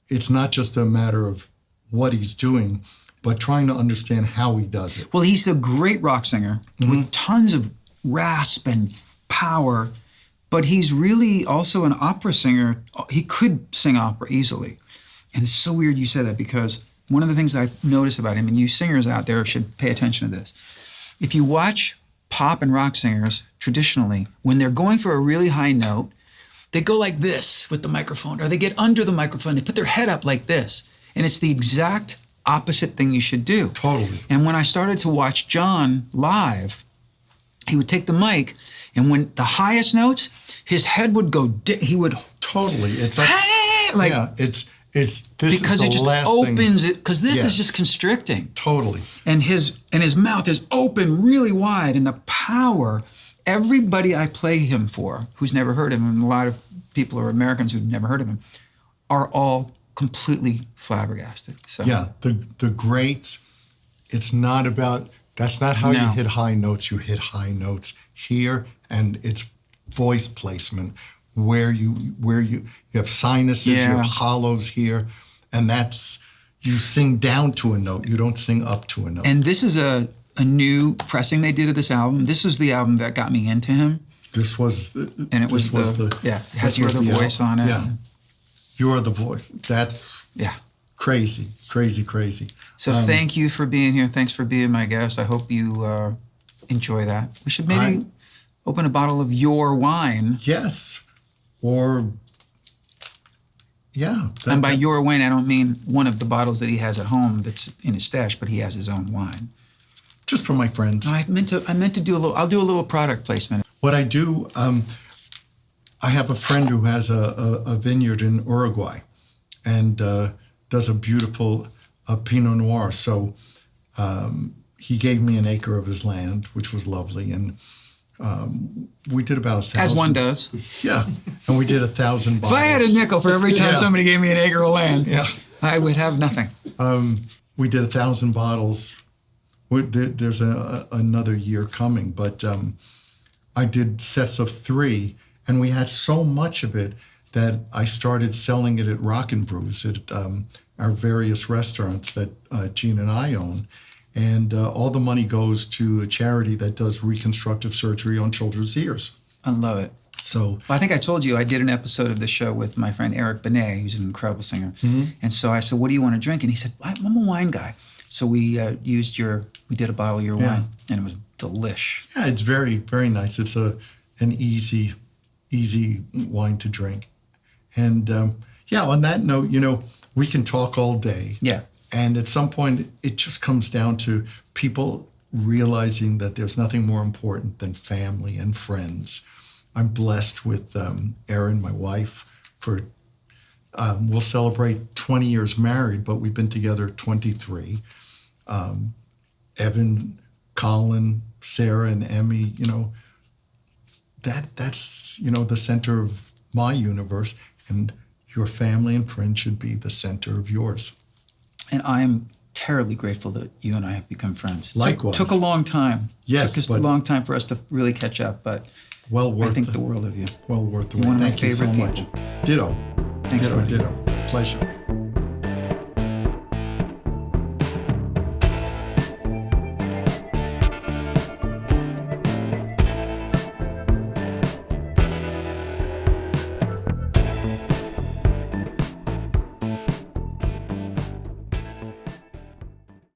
It's not just a matter of what he's doing, but trying to understand how he does it.
Well, he's a great rock singer with tons of rasp and power, but he's really also an opera singer. He could sing opera easily. And it's so weird you said that, because one of the things that I've noticed about him, and you singers out there should pay attention to this, if you watch pop and rock singers traditionally, when they're going for a really high note, they go like this with the microphone, or they get under the microphone, they put their head up like this. And it's the exact opposite thing you should do.
Totally.
And when I started to watch John live, he would take the mic, and when the highest notes, his head would go, he would...
Totally. It's like...
like
yeah, it's this
because
is the
it just
last
opens
thing.
it, because this
Yes.
is just constricting.
Totally.
And his mouth is open really wide, and the power, everybody I play him for, who's never heard of him, and a lot of people are Americans who've never heard of him, are all completely flabbergasted. So
Yeah, the greats, it's not about, that's not how you hit high notes. You hit high notes here, and it's voice placement, where you have sinuses, you have hollows here, and that's, you sing down to a note, you don't sing up to a note.
And this is a new pressing they did of this album. This was the album that got me into him.
This was the,
and it was it has You're the Voice on it.
Yeah, You're the Voice. That's crazy.
So thank you for being here. Thanks for being my guest. I hope you enjoy that. We should maybe open a bottle of your wine.
Yes, or
And by your wine, I don't mean one of the bottles that he has at home that's in his stash, but he has his own wine.
Just for my friends.
No, I meant to do a little. I'll do a little product placement.
What I do, I have a friend who has a vineyard in Uruguay, and does a beautiful Pinot Noir. So he gave me an acre of his land, which was lovely, and we did about 1,000.
As one does.
Yeah, and we did 1,000 bottles.
If I had a nickel for every time somebody gave me an acre of land, I would have nothing.
We did 1,000 bottles. There's another year coming, but I did sets of 3, and we had so much of it that I started selling it at Rock and Brews at our various restaurants that Gene and I own. And all the money goes to a charity that does reconstructive surgery on children's ears.
I love it.
So
I think I told you I did an episode of this show with my friend Eric Benet, who's an incredible singer. And so I said, what do you want to drink? And he said, I'm a wine guy. So we did a bottle of your wine, and it was delish.
Yeah, it's very, very nice. It's an easy wine to drink. And on that note, we can talk all day.
Yeah.
And at some point, it just comes down to people realizing that there's nothing more important than family and friends. I'm blessed with Erin, my wife, for we'll celebrate 20 years married, but we've been together 23. Evan, Colin, Sarah, and Emmy, that's the center of my universe, and your family and friends should be the center of yours.
And I'm terribly grateful that you and I have become friends.
Likewise.
Took a long time.
Yes,
Took us a
but-
long time for us to really catch up, but
Well worth
I think
the
the world of you.
well worth the
You're
wait.
one of my
Thank you so
favorite
much.
people.
Ditto.
Thanks,
Ditto.
buddy.
Ditto. Pleasure.